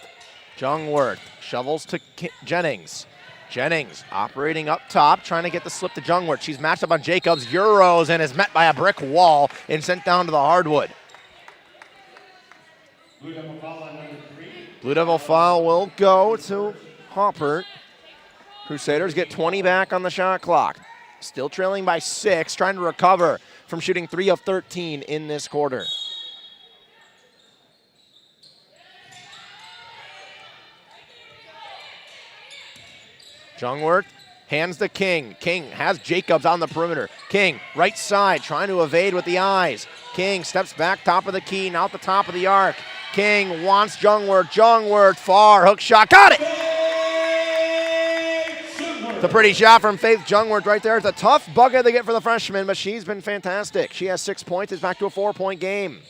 Jungwirth shovels to Jennings. Jennings operating up top, trying to get the slip to Jungwirth. She's matched up on Jacobs, Euros, and is met by a brick wall and sent down to the hardwood. Blue Devil foul on number 3. Blue Devil foul will go to Hoppert. Crusaders get 20 back on the shot clock. Still trailing by 6, trying to recover from shooting 3 of 13 in this quarter. Jungwirth hands to King. King has Jacobs on the perimeter. King, right side, trying to evade with the eyes. King steps back, top of the key, now at the top of the arc. King wants Jungwirth. Jungwirth, far, hook shot, got it! It's a pretty shot from Faith Jungwirth right there. It's a tough bucket to get for the freshman, but she's been fantastic. She has 6 points. It's back to a 4-point game.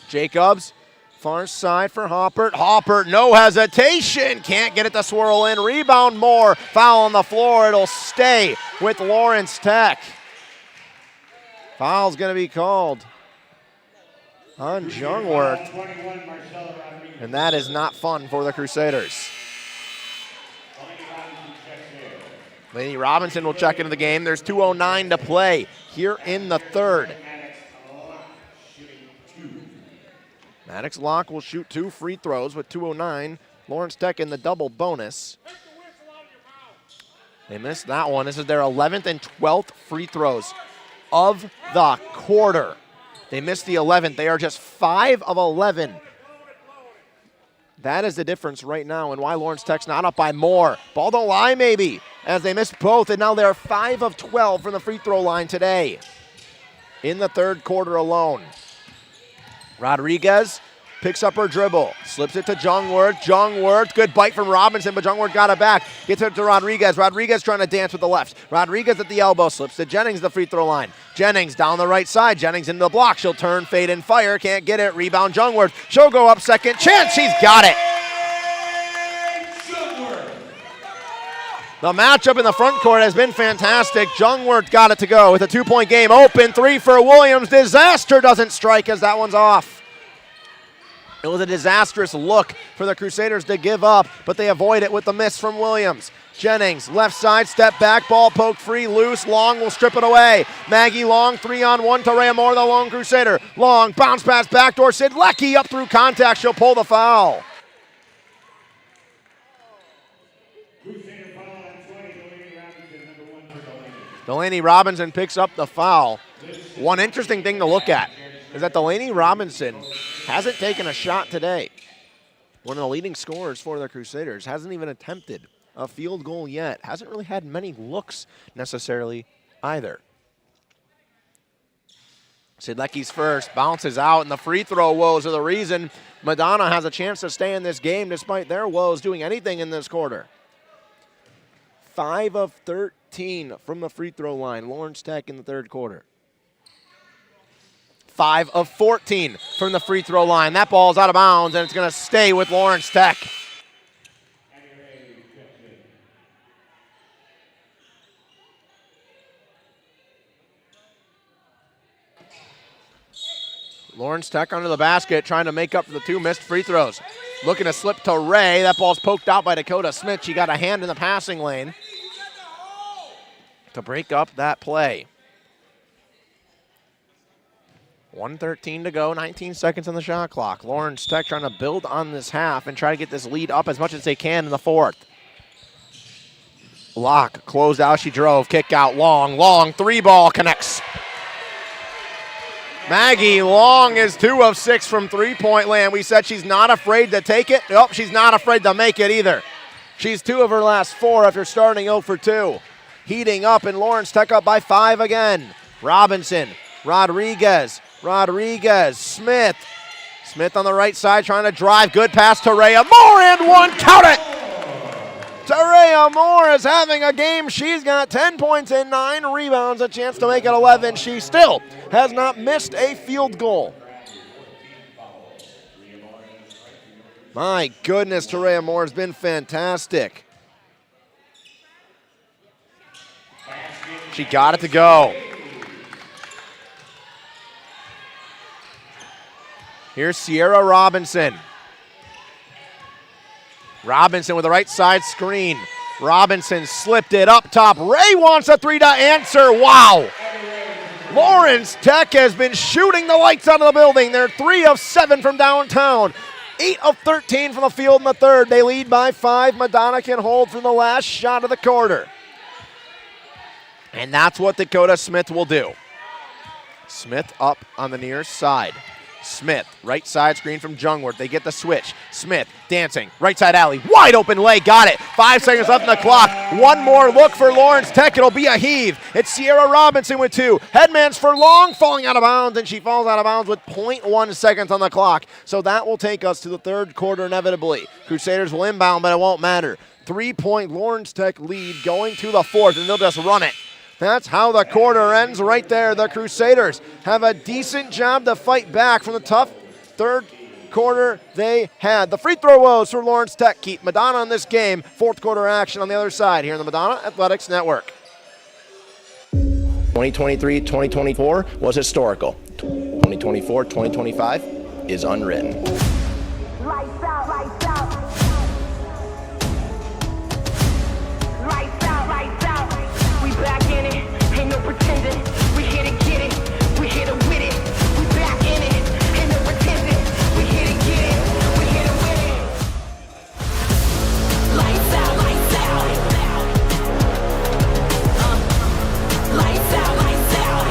Jacobs, far side for Hoppert. Hoppert, no hesitation. Can't get it to swirl in. Rebound Moore. Foul on the floor. It'll stay with Lawrence Tech. Foul's going to be called on Jungwirth. And that is not fun for the Crusaders. Lady Robinson will check into the game. There's 2:09 to play here in the third. Maddox Locke will shoot 2 free throws with 2:09. Lawrence Tech in the double bonus. They missed that one. This is their 11th and 12th free throws of the quarter. They missed the 11th. They are just 5 of 11. That is the difference right now and why Lawrence Tech's not up by more. Ball don't lie maybe as they missed both, and now they're 5 of 12 from the free throw line today in the third quarter alone. Rodriguez picks up her dribble, slips it to Jungwirth. Jungwirth, good bite from Robinson, but Jungwirth got it back. Gets it to Rodriguez. Rodriguez trying to dance with the left. Rodriguez at the elbow, slips to Jennings, the free throw line. Jennings down the right side. Jennings into the block. She'll turn, fade, and fire. Can't get it. Rebound Jungwirth. She'll go up second chance. She's got it. The matchup in the front court has been fantastic. Jungwirth got it to go with a 2-point game. Open 3 for Williams. Disaster doesn't strike as that one's off. It was a disastrous look for the Crusaders to give up, but they avoid it with the miss from Williams. Jennings, left side, step back, ball poked free, loose. Long will strip it away. Maggie Long, 3-on-1 to Rhea Moore, the lone Crusader. Long, bounce pass, backdoor, Sid Leckie up through contact. She'll pull the foul. Delaney Robinson picks up the foul. One interesting thing to look at is that Delaney Robinson hasn't taken a shot today. One of the leading scorers for the Crusaders. Hasn't even attempted a field goal yet. Hasn't really had many looks necessarily either. Sidleckie's first, bounces out, and the free throw woes are the reason Madonna has a chance to stay in this game despite their woes doing anything in this quarter. 5 of 13 from the free throw line. Lawrence Tech in the third quarter. 5 of 14 from the free throw line. That ball's out of bounds, and it's going to stay with Lawrence Tech. Lawrence Tech under the basket, trying to make up for the 2 missed free throws. Looking to slip to Ray. That ball's poked out by Dakota Smith. She got a hand in the passing lane to break up that play. 1:13 to go, 19 seconds on the shot clock. Lawrence Tech trying to build on this half and try to get this lead up as much as they can in the fourth. Locke closed out, she drove, kick out, long, 3 ball connects. Maggie Long is 2 of 6 from 3-point land. We said she's not afraid to take it. Nope, she's not afraid to make it either. She's 2 of her last 4 after starting 0 for 2. Heating up, and Lawrence Tech up by 5 again. Robinson, Rodriguez, Smith. Smith on the right side trying to drive. Good pass to Rhea Moore, and 1, count it! Rhea Moore is having a game. She's got 10 points and 9 rebounds, a chance to make it 11. She still has not missed a field goal. My goodness, Rhea Moore has been fantastic. She got it to go. Here's Sierra Robinson. Robinson with the right side screen. Robinson slipped it up top. Ray wants a 3 to answer. Wow. Lawrence Tech has been shooting the lights out of the building. They're 3 of 7 from downtown. 8 of 13 from the field in the third. They lead by 5. Madonna can hold for the last shot of the quarter. And that's what Dakota Smith will do. Smith up on the near side. Smith, right side screen from Jungwirth. They get the switch. Smith dancing, right side alley, wide open lay, got it. 5 seconds left on the clock. One more look for Lawrence Tech. It'll be a heave. It's Sierra Robinson with 2. Headman's for Long, falling out of bounds, and she falls out of bounds with 0.1 seconds on the clock. So that will take us to the third quarter inevitably. Crusaders will inbound, but it won't matter. 3-point Lawrence Tech lead going to the fourth, and they'll just run it. That's how the quarter ends right there. The Crusaders have a decent job to fight back from the tough third quarter they had. The free throw woes for Lawrence Tech keep Madonna in this game. Fourth quarter action on the other side here on the Madonna Athletics Network. 2023-2024 was historical. 2024-2025 is unwritten. Lights out, lights out. Lights out, lights out. We back in it, ain't no pretending. We here to get it, we here to win it. We back in it, ain't no pretending. We here to get it, we here to win it. Lights out, lights out. Lights out, lights out.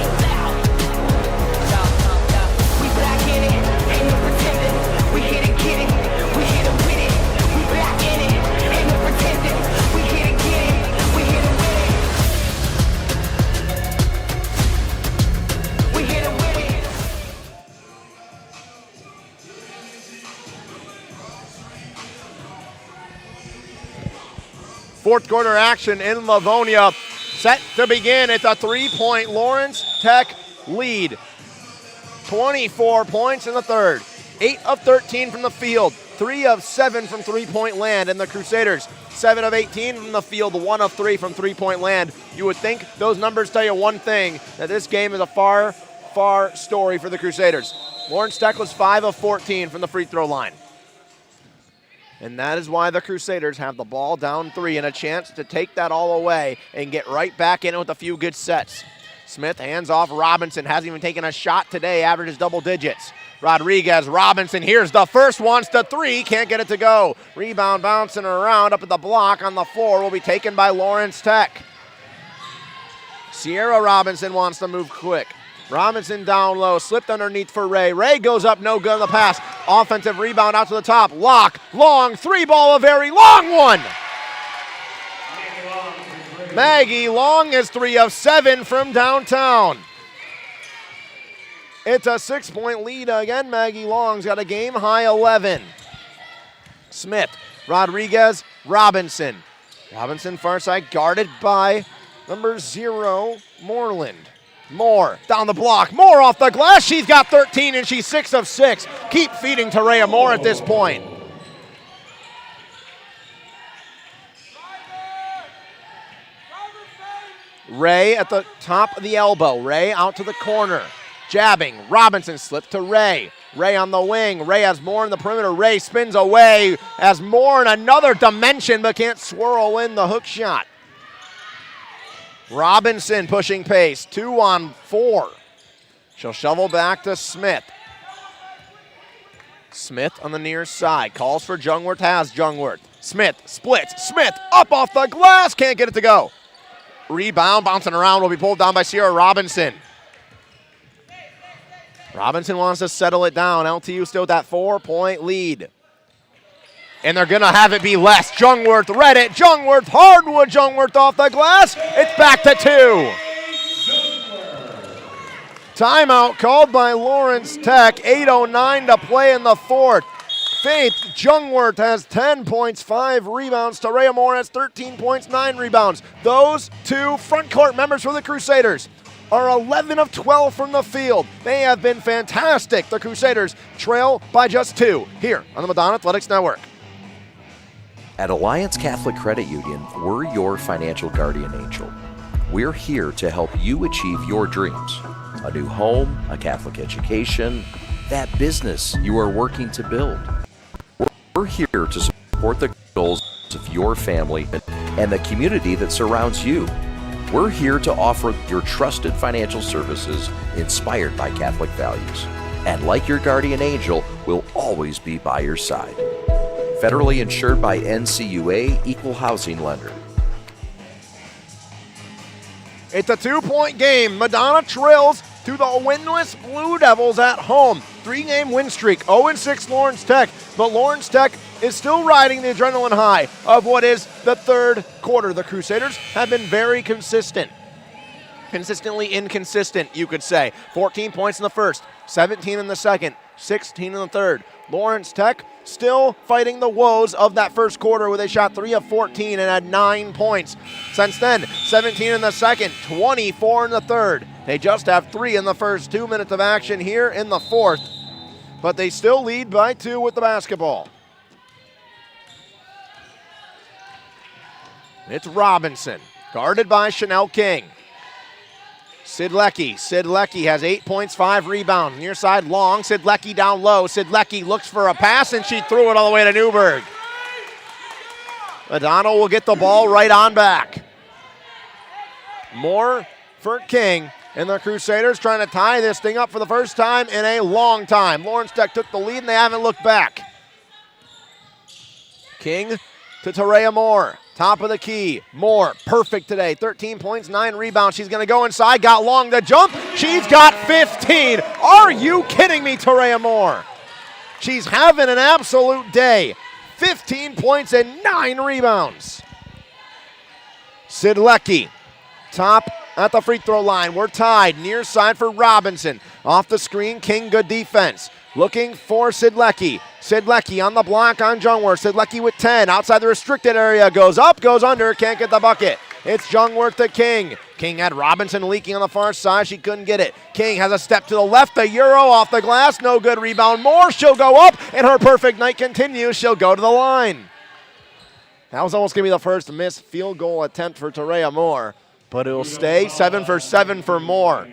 We back in it, ain't no pretending. We here to get it, we here to win it. We back in it, ain't no pretending. We here to get it, we here to win it. We here to win it. Fourth quarter action in Livonia. Set to begin. It's a 3-point Lawrence Tech lead. 24 points in the third. 8 of 13 from the field. 3 of 7 from 3-point land. And the Crusaders, 7 of 18 from the field. 1 of 3 from 3-point land. You would think those numbers tell you one thing, that this game is a far, far story for the Crusaders. Lawrence Tech was 5 of 14 from the free throw line. And that is why the Crusaders have the ball down 3 and a chance to take that all away and get right back in it with a few good sets. Smith hands off Robinson, hasn't even taken a shot today, averages double digits. Rodriguez, Robinson, here's the first, wants the 3, can't get it to go. Rebound bouncing around up at the block on the floor will be taken by Lawrence Tech. Sierra Robinson wants to move quick. Robinson down low, slipped underneath for Ray. Ray goes up, no good on the pass. Offensive rebound out to the top. Lock, long, 3 ball, a very long one. Maggie Long is 3 of 7 from downtown. It's a 6-point lead again. Maggie Long's got a game high 11. Smith, Rodriguez, Robinson. Robinson far side guarded by number 0, Moreland. Moore down the block. Moore off the glass. She's got 13 and she's 6 of 6. Keep feeding to Rhea Moore at this point. Ray at the top of the elbow. Ray out to the corner. Jabbing, Robinson slipped to Ray. Ray on the wing. Ray has Moore in the perimeter. Ray spins away as Moore in another dimension but can't swirl in the hook shot. Robinson pushing pace, 2 on 4. She'll shovel back to Smith. Smith on the near side, calls for Jungwirth, has Jungwirth. Smith splits, Smith up off the glass, can't get it to go. Rebound, bouncing around, will be pulled down by Sierra Robinson. Robinson wants to settle it down. LTU still with that 4-point lead. And they're going to have it be less. Jungwirth read it. Jungwirth, hardwood Jungwirth off the glass. It's back to 2. Timeout called by Lawrence Tech. 8:09 to play in the fourth. Faith Jungwirth has 10 points, 5 rebounds. Terea Moore has 13 points, 9 rebounds. Those two front court members for the Crusaders are 11 of 12 from the field. They have been fantastic. The Crusaders trail by just 2 here on the Madonna Athletics Network. At Alliance Catholic Credit Union, we're your financial guardian angel. We're here to help you achieve your dreams. A new home, a Catholic education, that business you are working to build. We're here to support the goals of your family and the community that surrounds you. We're here to offer your trusted financial services inspired by Catholic values. And like your guardian angel, we'll always be by your side. Federally insured by NCUA, Equal Housing Lender. It's a 2-point game. Madonna trails to the winless Blue Devils at home. 3-game win streak, 0-6 Lawrence Tech. But Lawrence Tech is still riding the adrenaline high of what is the third quarter. The Crusaders have been very consistent. Consistently inconsistent, you could say. 14 points in the first, 17 in the second, 16 in the third. Lawrence Tech still fighting the woes of that first quarter where they shot 3 of 14 and had 9 points. Since then, 17 in the second, 24 in the third. They just have 3 in the first 2 minutes of action here in the fourth, but they still lead by 2 with the basketball. It's Robinson, guarded by Chanel King. Sidlecki has 8 points, 5 rebounds. Near side long, Sidlecki down low. Sidlecki looks for a pass, and she threw it all the way to Newberg. Madonna will get the ball right on back. Moore for King, and the Crusaders trying to tie this thing up for the first time in a long time. Lawrence Tech took the lead, and they haven't looked back. King to Terea Moore. Top of the key. Moore, perfect today. 13 points, 9 rebounds. She's going to go inside. Got long to jump. She's got 15. Are you kidding me, Terea Moore? She's having an absolute day. 15 points and 9 rebounds. Sidlecki, top at the free throw line. We're tied. Near side for Robinson. Off the screen, King, good defense. Looking for Sidlecki. Sidlecki on the block on Jungwirth. Sidlecki with 10. Outside the restricted area. Goes up, goes under. Can't get the bucket. It's Jungwirth to King. King had Robinson leaking on the far side. She couldn't get it. King has a step to the left. The Euro off the glass. No good rebound. Moore. She'll go up. And her perfect night continues. She'll go to the line. That was almost going to be the first missed field goal attempt for Terea Moore. But it'll stay 7 for 7 for Moore.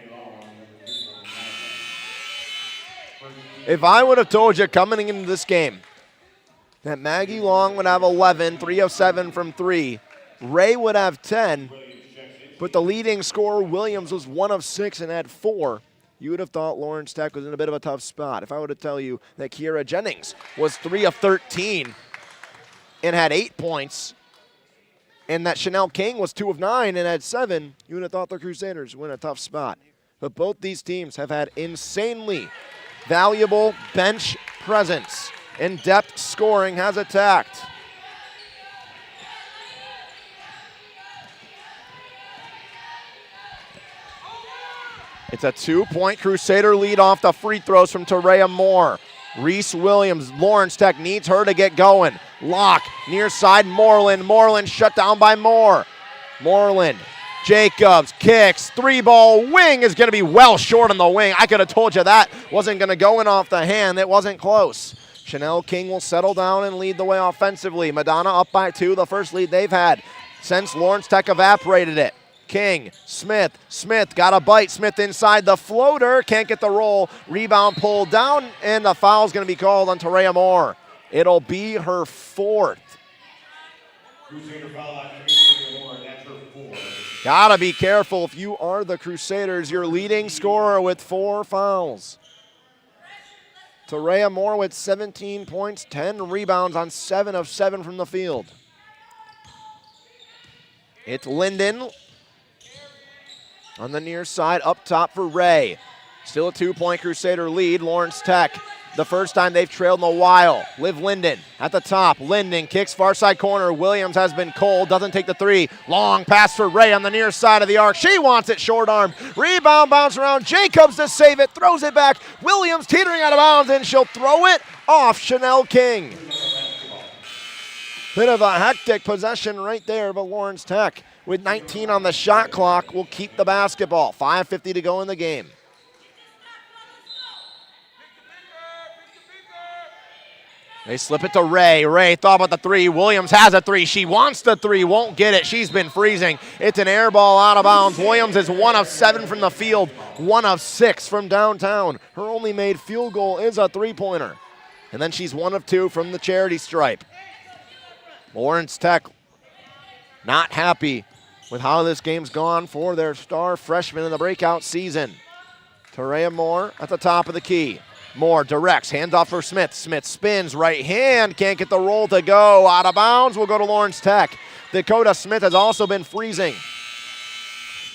If I would have told you coming into this game that Maggie Long would have 11, 3 of 7 from 3, Ray would have 10, but the leading scorer, Williams, was 1 of 6 and had 4, you would have thought Lawrence Tech was in a bit of a tough spot. If I were to tell you that Kiera Jennings was 3 of 13 and had 8 points, and that Chanel King was 2 of 9 and had 7, you would have thought the Crusaders were in a tough spot. But both these teams have had insanely valuable bench presence, and depth scoring has attacked. It's a 2-point Crusader lead off the free throws from Terea Moore. Reese Williams, Lawrence Tech needs her to get going. Lock, near side Moreland. Moreland shut down by Moore. Moreland, Jacobs, kicks, 3-ball wing is going to be well short on the wing. I could have told you that wasn't going to go in off the hand. It wasn't close. Chanel King will settle down and lead the way offensively. Madonna up by 2, the first lead they've had since Lawrence Tech evaporated it. King, Smith got a bite. Smith inside the floater, can't get the roll. Rebound pulled down, and the foul's going to be called on Terea Moore. It'll be her 4th. Gotta be careful if you are the Crusaders. Your leading scorer with 4 fouls. Terea Moore with 17 points, 10 rebounds on 7 of 7 from the field. It's Linden on the near side, up top for Ray. Still a 2-point Crusader lead. Lawrence Tech, the first time they've trailed in a while. Liv Linden at the top. Linden kicks far side corner. Williams has been cold, doesn't take the 3. Long pass for Ray on the near side of the arc. She wants it short arm. Rebound bounce around. Jacobs to save it, throws it back. Williams teetering out of bounds, and she'll throw it off Chanel King. Bit of a hectic possession right there, but Lawrence Tech, with 19 on the shot clock, will keep the basketball. 5:50 to go in the game. They slip it to Ray. Ray thought about the 3. Williams has a 3. She wants the 3, won't get it. She's been freezing. It's an air ball out of bounds. Williams is 1 of 7 from the field, 1 of 6 from downtown. Her only made field goal is a 3-pointer. And then she's 1 of 2 from the charity stripe. Lawrence Tech not happy with how this game's gone for their star freshman in the breakout season. Terea Moore at the top of the key. Moore directs, hands off for Smith. Smith spins, right hand, can't get the roll to go. Out of bounds, will go to Lawrence Tech. Dakota Smith has also been freezing.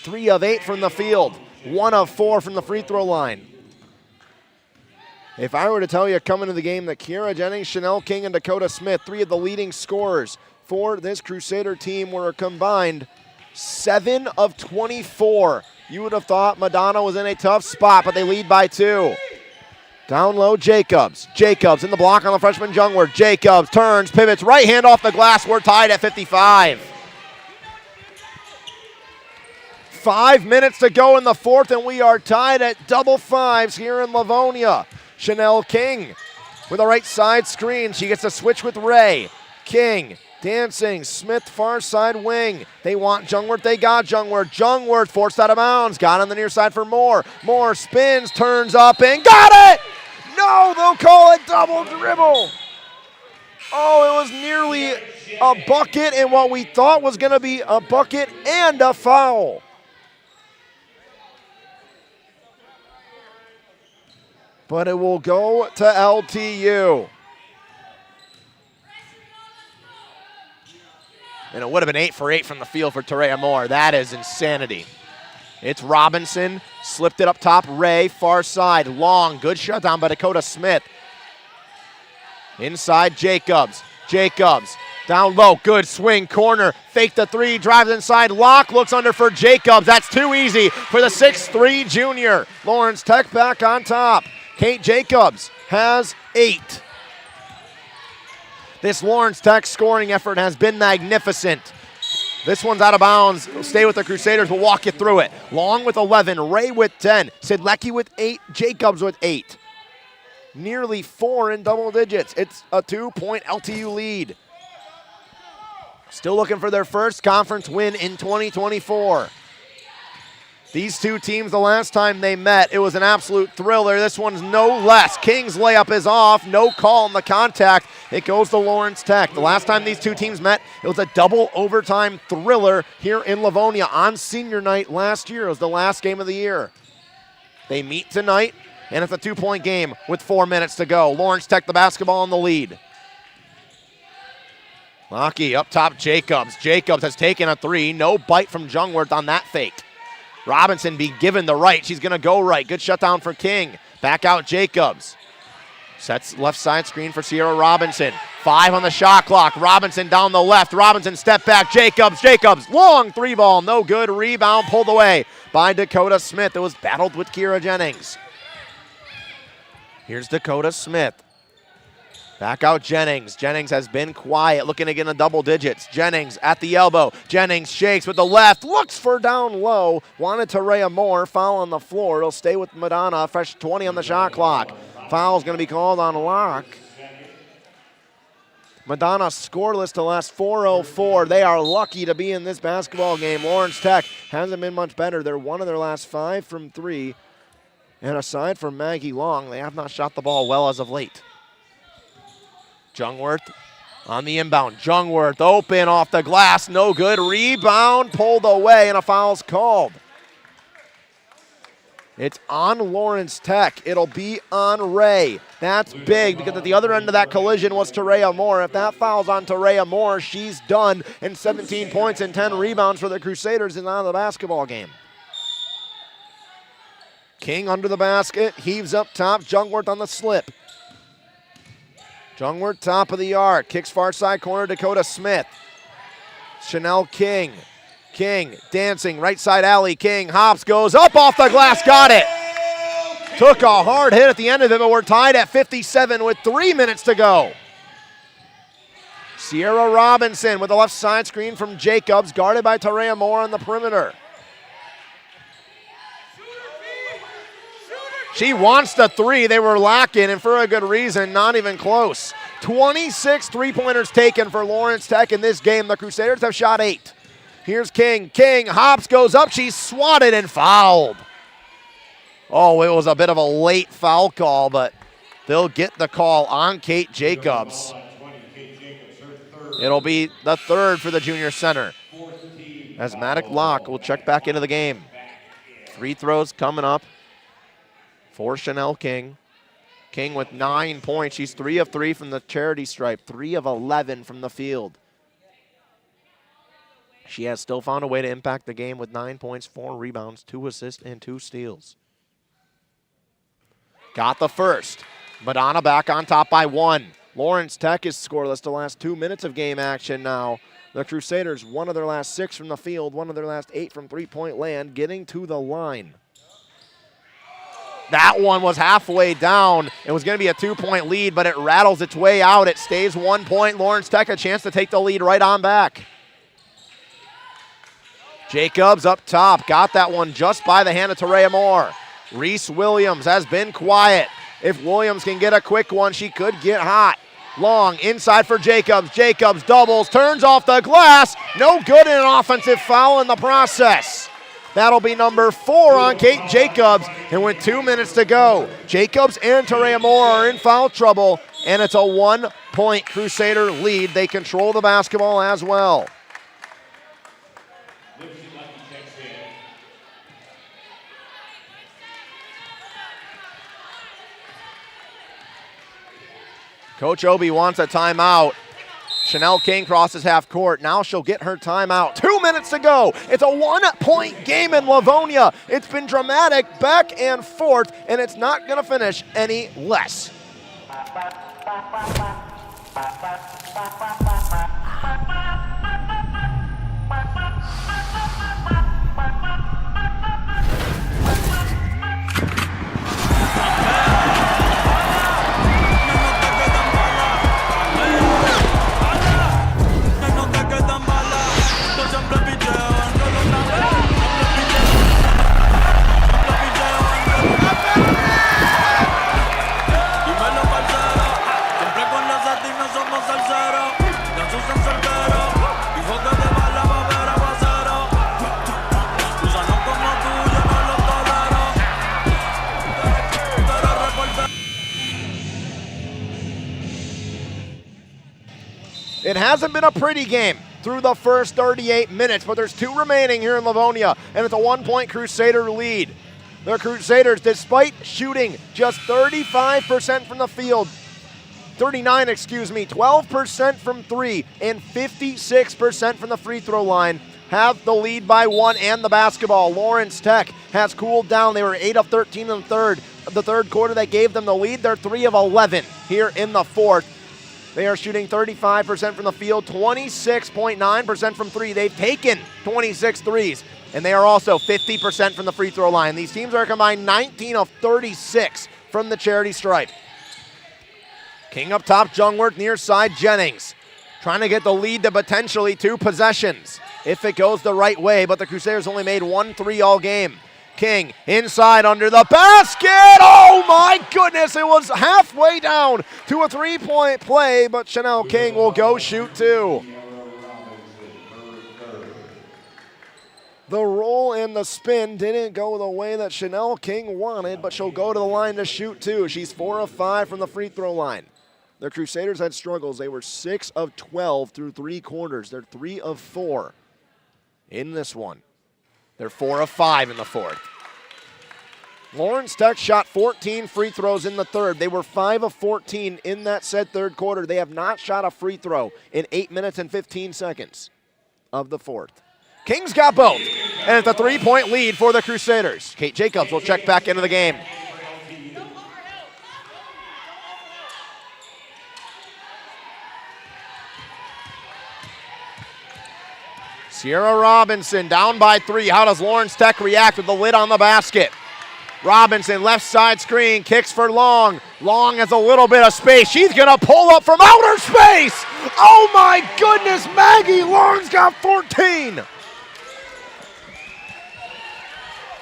3 of 8 from the field, 1 of 4 from the free throw line. If I were to tell you coming to the game that Kiera Jennings, Chanel King, and Dakota Smith, 3 of the leading scorers for this Crusader team, were a combined 7 of 24. You would have thought Madonna was in a tough spot, but they lead by 2. Down low, Jacobs. Jacobs in the block on the freshman Jungwirth. Jacobs turns, pivots, right hand off the glass. We're tied at 55. 5 minutes to go in the 4th, and we are tied at double fives here in Livonia. Chanel King with a right side screen. She gets a switch with Ray. King dancing. Smith far side wing. They want Jungwirth. They got Jungwirth. Jungwirth forced out of bounds. Got on the near side for Moore. Moore spins, turns up, and got it! No, they'll call it double dribble. Oh, it was nearly a bucket and what we thought was going to be a bucket and a foul. But it will go to LTU. And it would have been 8 for 8 from the field for Terea Moore. That is insanity. It's Robinson, slipped it up top. Ray, far side, long, good shutdown by Dakota Smith. Inside, Jacobs. Jacobs, down low, good swing, corner, fake the 3, drives inside, Locke looks under for Jacobs. That's too easy for the 6'3 junior. Lawrence Tech back on top. Kate Jacobs has 8. This Lawrence Tech scoring effort has been magnificent. This one's out of bounds. Stay with the Crusaders. We'll walk you through it. Long with 11. Ray with 10. Sidlecki with 8. Jacobs with 8. Nearly 4 in double digits. It's a 2-point LTU lead. Still looking for their first conference win in 2024. These two teams, the last time they met, it was an absolute thriller. This one's no less. King's layup is off. No call on the contact. It goes to Lawrence Tech. The last time these two teams met, it was a double overtime thriller here in Livonia on senior night last year. It was the last game of the year. They meet tonight, and it's a 2-point game with 4 minutes to go. Lawrence Tech, the basketball in the lead. Lockie up top, Jacobs. Jacobs has taken a 3. No bite from Jungwirth on that fake. Robinson being given the right. She's going to go right. Good shutdown for King. Back out Jacobs. Sets left side screen for Sierra Robinson. 5 on the shot clock. Robinson down the left. Robinson step back. Jacobs. Long 3 ball. No good. Rebound pulled away by Dakota Smith. It was battled with Kiera Jennings. Here's Dakota Smith. Back out Jennings. Jennings has been quiet, looking to get in the double digits. Jennings at the elbow. Jennings shakes with the left, looks for down low. Wanted Terea Moore. Foul on the floor. It'll stay with Madonna. Fresh 20 on the shot clock. Foul's going to be called on Locke. Madonna scoreless to last 4:04. They are lucky to be in this basketball game. Lawrence Tech hasn't been much better. They're one of their last 5 from 3. And aside from Maggie Long, they have not shot the ball well as of late. Jungwirth on the inbound. Jungwirth open off the glass. No good. Rebound pulled away and a foul's called. It's on Lawrence Tech. It'll be on Ray. That's big because at the other end of that collision was Terea Moore. If that foul's on Terea Moore, she's done. And 17 points and 10 rebounds for the Crusaders and out of the basketball game. King under the basket, heaves up top. Jungwirth on the slip. Jungwirth top of the arc. Kicks far side corner, Dakota Smith. Chanel King. King dancing right side alley. King hops, goes up off the glass, got it. Took a hard hit at the end of it, but we're tied at 57 with 3 minutes to go. Sierra Robinson with the left side screen from Jacobs, guarded by Terea Moore on the perimeter. She wants the 3. They were lacking, and for a good reason, not even close. 26 three-pointers taken for Lawrence Tech in this game. The Crusaders have shot 8. Here's King. King hops, goes up. She's swatted and fouled. Oh, it was a bit of a late foul call, but they'll get the call on Kate Jacobs. It'll be the 3rd for the junior center. As Maddox Locke will check back into the game. Free throws coming up for Chanel King. King with 9 points. She's 3 of 3 from the charity stripe, 3 of 11 from the field. She has still found a way to impact the game with 9 points, 4 rebounds, 2 assists, and 2 steals. Got the first. Madonna back on top by 1. Lawrence Tech is scoreless the last 2 minutes of game action now. The Crusaders, 1 of their last 6 from the field, 1 of their last 8 from three-point land, getting to the line. That one was halfway down. It was going to be a 2-point lead, but it rattles its way out. It stays 1 point. Lawrence Tech a chance to take the lead right on back. Jacobs up top. Got that one just by the hand of Terea Moore. Reese Williams has been quiet. If Williams can get a quick one, she could get hot. Long inside for Jacobs. Jacobs doubles, turns off the glass. No good in an offensive foul in the process. That'll be number 4 on Kate Jacobs, and with 2 minutes to go, Jacobs and Terea Moore are in foul trouble, and it's a 1-point Crusader lead. They control the basketball as well. Coach Obi wants a timeout. Chanel King crosses half court. Now she'll get her timeout. 2 minutes to go. It's a 1-point game in Livonia. It's been dramatic back and forth, and it's not going to finish any less. It hasn't been a pretty game through the first 38 minutes, but there's 2 remaining here in Livonia, and it's a 1-point Crusader lead. The Crusaders, despite shooting just 35% from the field, 12% from 3, and 56% from the free throw line, have the lead by 1 and the basketball. Lawrence Tech has cooled down. They were 8 of 13 in the third quarter that gave them the lead. They're 3 of 11 here in the fourth. They are shooting 35% from the field, 26.9% from 3. They've taken 26 threes, and they are also 50% from the free throw line. These teams are combined 19 of 36 from the charity stripe. King up top, Jungwirth near side, Jennings. Trying to get the lead to potentially 2 possessions if it goes the right way, but the Crusaders only made 1 3 all game. King inside under the basket. Oh my goodness, it was halfway down to a three-point play, but Chanel King will go shoot two. The roll and the spin didn't go the way that Chanel King wanted, but she'll go to the line to shoot two. She's 4 of 5 from the free throw line. The Crusaders had struggles. They were 6 of 12 through 3 quarters. They're 3 of 4 in this one. They're 4 of 5 in the fourth. Lawrence Tech shot 14 free throws in the third. They were 5 of 14 in that said third quarter. They have not shot a free throw in 8 minutes and 15 seconds of the fourth. Kings got both, and it's a three-point lead for the Crusaders. Kate Jacobs will check back into the game. Sierra Robinson down by 3. How does Lawrence Tech react with the lid on the basket? Robinson, left side screen, kicks for Long. Long has a little bit of space. She's going to pull up from outer space. Oh my goodness, Maggie Long's got 14.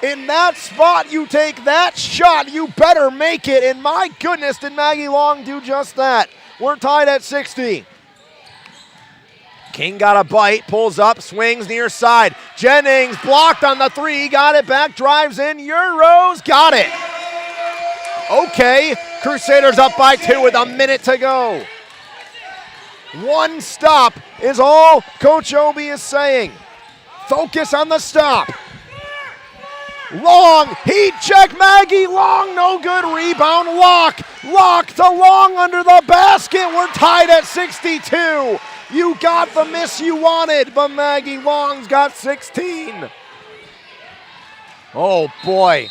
In that spot, you take that shot, you better make it. And my goodness, did Maggie Long do just that. We're tied at 60. King got a bite, pulls up, swings near side. Jennings blocked on the 3, got it back, drives in, Euros, got it. Okay, Crusaders up by 2 with a minute to go. One stop is all Coach Obi is saying. Focus on the stop. Long, heat check, Maggie Long, no good, rebound, Lock to Long under the basket. We're tied at 62. You got the miss you wanted, but Maggie Long's got 16. Oh boy,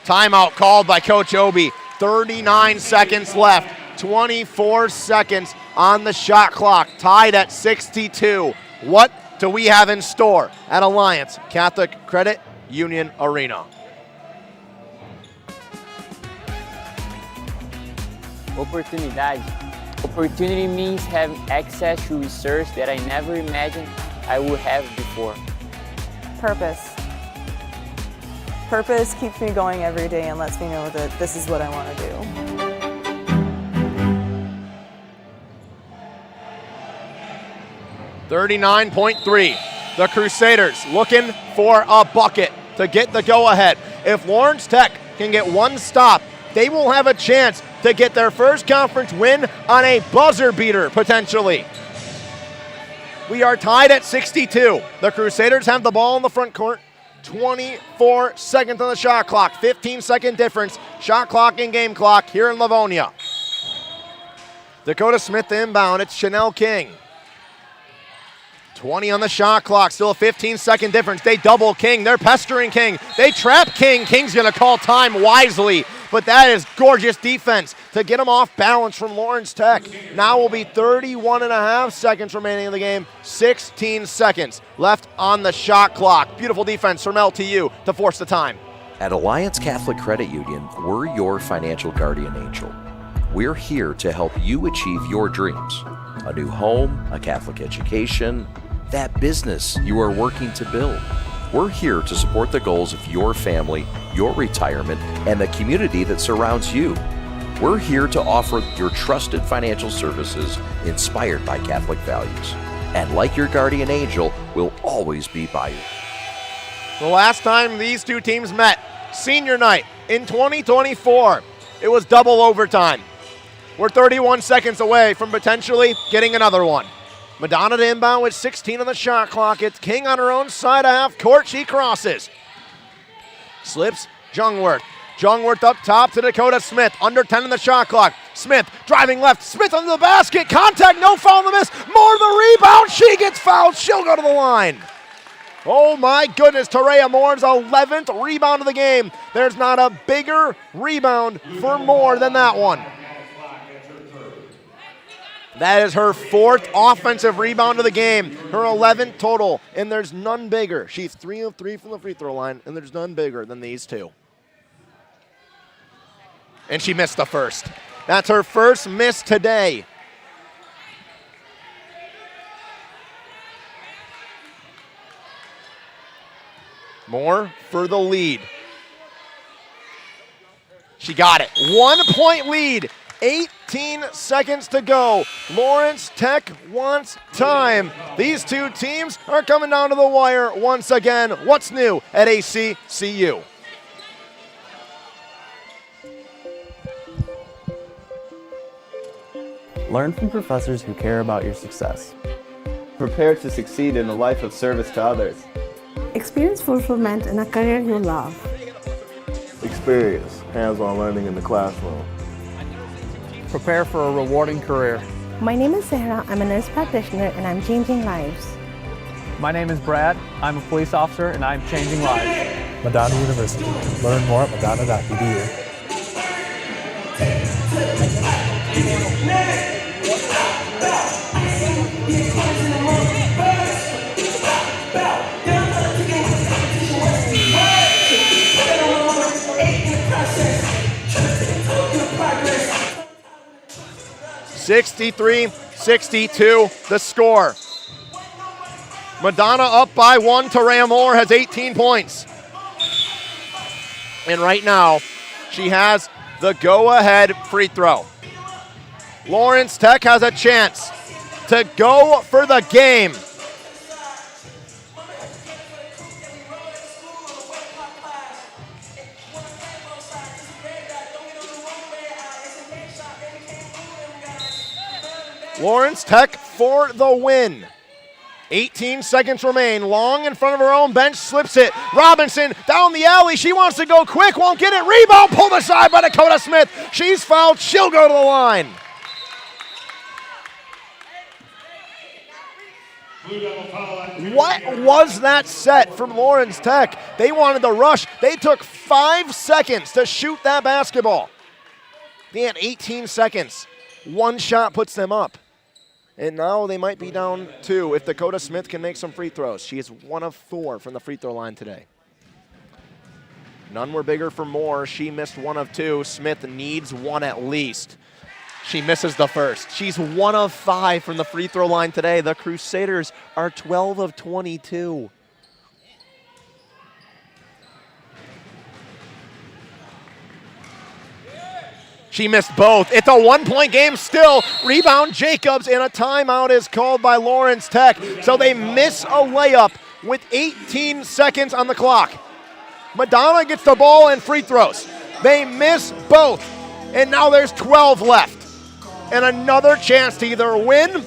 timeout called by Coach Obi. 39 seconds left, 24 seconds on the shot clock, tied at 62. What do we have in store at Alliance Catholic Credit Union Arena? Oportunidade. Opportunity means having access to research that I never imagined I would have before. Purpose. Purpose keeps me going every day and lets me know that this is what I want to do. 39.3. The Crusaders looking for a bucket to get the go-ahead. If Lawrence Tech can get one stop, they will have a chance to get their first conference win on a buzzer beater, potentially. We are tied at 62. The Crusaders have the ball in the front court. 24 seconds on the shot clock. 15-second difference. Shot clock and game clock here in Livonia. Dakota Smith inbound. It's Chanel King. 20 on the shot clock, still a 15-second difference. They double King, they're pestering King. They trap King, King's gonna call time wisely, but that is gorgeous defense to get him off balance from Lawrence Tech. Now will be 31.5 seconds remaining in the game, 16 seconds left on the shot clock. Beautiful defense from LTU to force the time. At Alliance Catholic Credit Union, we're your financial guardian angel. We're here to help you achieve your dreams. A new home, a Catholic education, that business you are working to build. We're here to support the goals of your family, your retirement, and the community that surrounds you. We're here to offer your trusted financial services inspired by Catholic values. And like your guardian angel, we'll always be by you. The last time these two teams met, senior night in 2024, it was double overtime. We're 31 seconds away from potentially getting another one. Madonna to inbound with 16 on the shot clock. It's King on her own side of half court. She crosses. Slips Jungwirth. Jungwirth up top to Dakota Smith. Under 10 on the shot clock. Smith driving left. Smith under the basket. Contact, no foul on the miss. More the rebound. She gets fouled. She'll go to the line. Oh my goodness, Tareya Moore's 11th rebound of the game. There's not a bigger rebound for Moore than that one. That is her 4th offensive rebound of the game, her 11th total, and there's none bigger. She's 3 of 3 from the free throw line, and there's none bigger than these two. And she missed the first. That's her first miss today. Moore for the lead. She got it. 1 point lead. 18 seconds to go. Lawrence Tech wants time. These two teams are coming down to the wire once again. What's new at ACCU? Learn from professors who care about your success. Prepare to succeed in a life of service to others. Experience fulfillment in a career you love. Experience hands-on learning in the classroom. Prepare for a rewarding career. My name is Sarah. I'm a nurse practitioner and I'm changing lives. My name is Brad. I'm a police officer and I'm changing lives. Madonna University. Learn more at madonna.edu. 63-62 the score. Madonna up by 1. Terea Moore has 18 points. And right now, she has the go-ahead free throw. Lawrence Tech has a chance to go for the game. Lawrence Tech for the win. 18 seconds remain. Long in front of her own bench, slips it. Robinson down the alley. She wants to go quick, won't get it. Rebound pulled aside by Dakota Smith. She's fouled. She'll go to the line. What was that set from Lawrence Tech? They wanted to rush. They took 5 seconds to shoot that basketball. They had 18 seconds. One shot puts them up. And now they might be down 2 if Dakota Smith can make some free throws. She is 1 of 4 from the free throw line today. None were bigger for Moore. She missed 1 of 2. Smith needs 1 at least. She misses the first. She's 1 of 5 from the free throw line today. The Crusaders are 12 of 22. She missed both. It's a 1-point game still. Rebound Jacobs, and a timeout is called by Lawrence Tech. So they miss a layup with 18 seconds on the clock. Madonna gets the ball and free throws. They miss both, and now there's 12 left. And another chance to either win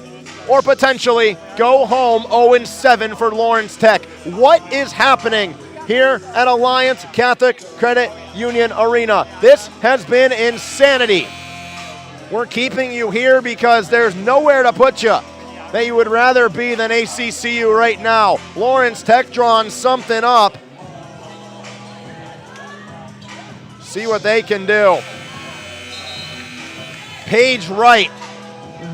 or potentially go home 0-7 for Lawrence Tech. What is happening here at Alliance Catholic Credit Union Arena? This has been insanity. We're keeping you here because there's nowhere to put you that you would rather be than ACCU right now. Lawrence Tech drawing something up. See what they can do. Paige Wright,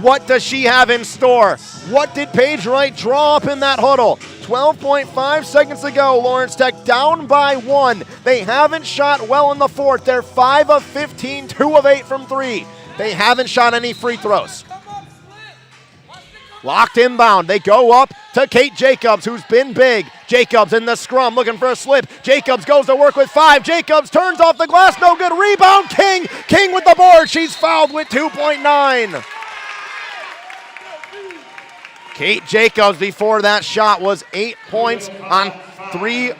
what does she have in store? What did Paige Wright draw up in that huddle? 12.5 seconds to go. Lawrence Tech down by 1. They haven't shot well in the fourth. They're 5 of 15, 2 of 8 from 3. They haven't shot any free throws. Locked inbound. They go up to Kate Jacobs, who's been big. Jacobs in the scrum, looking for a slip. Jacobs goes to work with 5. Jacobs turns off the glass. No good. Rebound. King. King with the board. She's fouled with 2.9. Kate Jacobs before that shot was 8 points on 3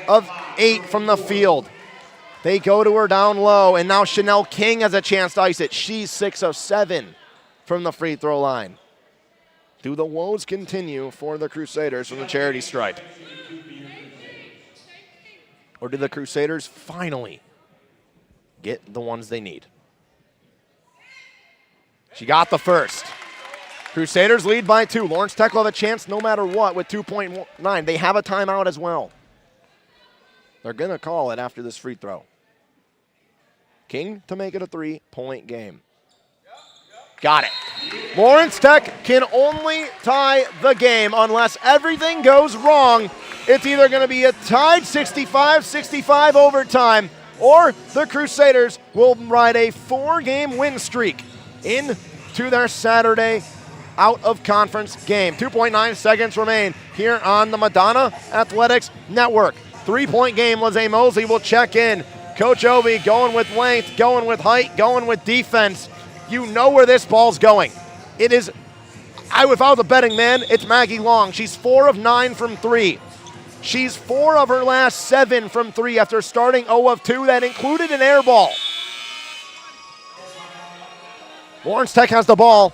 of 8 from the field. They go to her down low, and now Chanel King has a chance to ice it. She's 6 of 7 from the free throw line. Do the woes continue for the Crusaders from the charity stripe? Or do the Crusaders finally get the ones they need? She got the first. Crusaders lead by 2. Lawrence Tech will have a chance no matter what with 2.9. They have a timeout as well. They're going to call it after this free throw. King to make it a 3-point game. Got it. Lawrence Tech can only tie the game unless everything goes wrong. It's either going to be a tied 65-65 overtime, or the Crusaders will ride a 4-game win streak into their Saturday out-of-conference game. 2.9 seconds remain here on the Madonna Athletics Network. 3-point game. Lizzie Mosley will check in Coach Obi going with length, going with height, going with defense. You know where this ball's going. It is, if I was a betting man, it's Maggie Long. She's 4 of 9 from 3. She's 4 of her last 7 from 3 after starting 0 of 2. That included an air ball. Lawrence Tech has the ball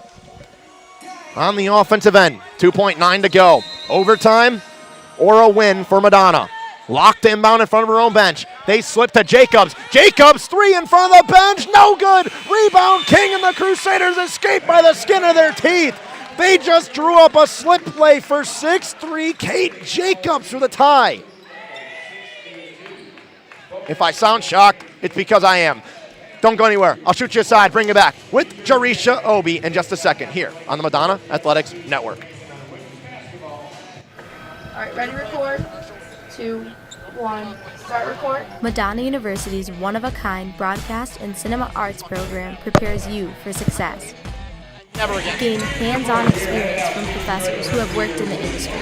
on the offensive end. 2.9 to go. Overtime or a win for Madonna. Locked inbound in front of her own bench. They slip to Jacobs. Jacobs, 3 in front of the bench. No good. Rebound King, and the Crusaders escape by the skin of their teeth. They just drew up a slip play for 6'3" Kate Jacobs for the tie. If I sound shocked, it's because I am. Don't go anywhere. I'll shoot you aside. Bring it back with Jarisha Obi in just a second here on the Madonna Athletics Network. All right, ready, record. 2, 1, start record. Madonna University's one-of-a-kind broadcast and cinema arts program prepares you for success. Never again. Gain hands-on experience from professors who have worked in the industry.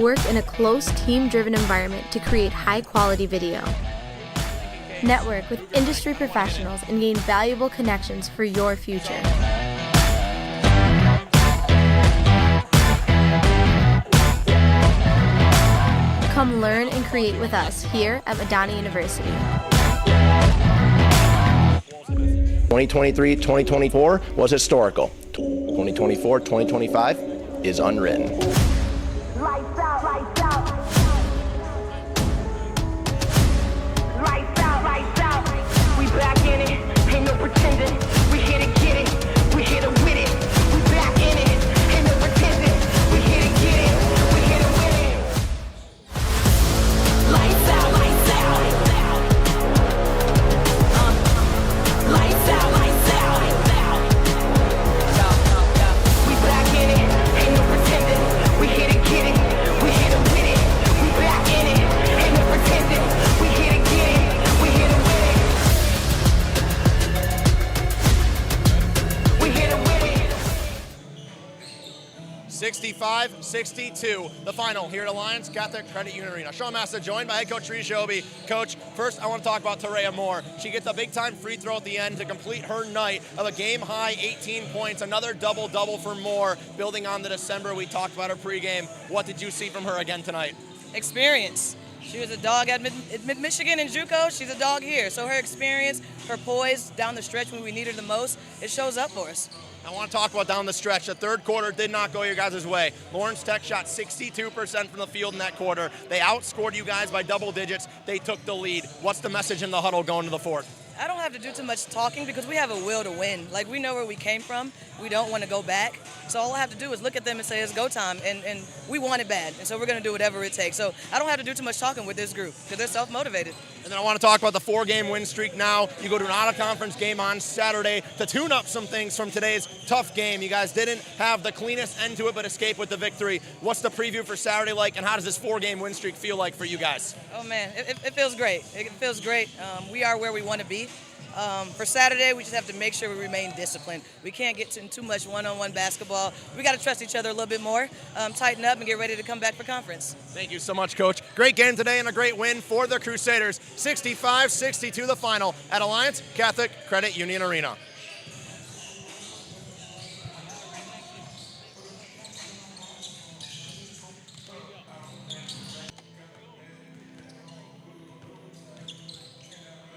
Work in a close, team-driven environment to create high-quality video. Network with industry professionals and gain valuable connections for your future. Come learn and create with us here at Madonna University. 2023-2024 was historical. 2024-2025 is unwritten. Lights out, lights out. Lights out, lights out. We back in it, ain't no pretending. We here to get it, we here to win it. We back in it, ain't no pretending. We here to get it, we here to win it. Lights out, lights out. Lights out, lights out. We back in it, ain't no pretending. We here to get it, we here to win it. We back in it, ain't no pretending. We here to get it, we here to win it. We here to win it. 65-62, the final here at Alliance Catholic Credit Union Arena. Sean Massa joined by head coach Jarisha Obi. Coach, first I want to talk about Terea Moore. She gets a big-time free throw at the end to complete her night of a game-high 18 points, another double-double for Moore, building on the December we talked about her pregame. What did you see from her again tonight? Experience. She was a dog at Mid-Michigan and JUCO. She's a dog here. So her experience, her poise down the stretch when we need her the most, it shows up for us. I want to talk about down the stretch. The third quarter did not go your guys' way. Lawrence Tech shot 62% from the field in that quarter. They outscored you guys by double digits. They took the lead. What's the message in the huddle going to the fourth? I don't have to do too much talking because we have a will to win. Like, we know where we came from. We don't want to go back. So all I have to do is look at them and say it's go time. And we want it bad. And so we're going to do whatever it takes. So I don't have to do too much talking with this group because they're self-motivated. And then I want to talk about the 4-game win streak now. You go to an out-of-conference game on Saturday to tune up some things from today's tough game. You guys didn't have the cleanest end to it, but escape with the victory. What's the preview for Saturday like, and how does this 4-game win streak feel like for you guys? Oh, man, it feels great. It feels great. We are where we want to be. For Saturday, we just have to make sure we remain disciplined. We can't get in too much one-on-one basketball. We got to trust each other a little bit more, tighten up, and get ready to come back for conference. Thank you so much, Coach. Great game today and a great win for the Crusaders. 65-62 the final at Alliance Catholic Credit Union Arena.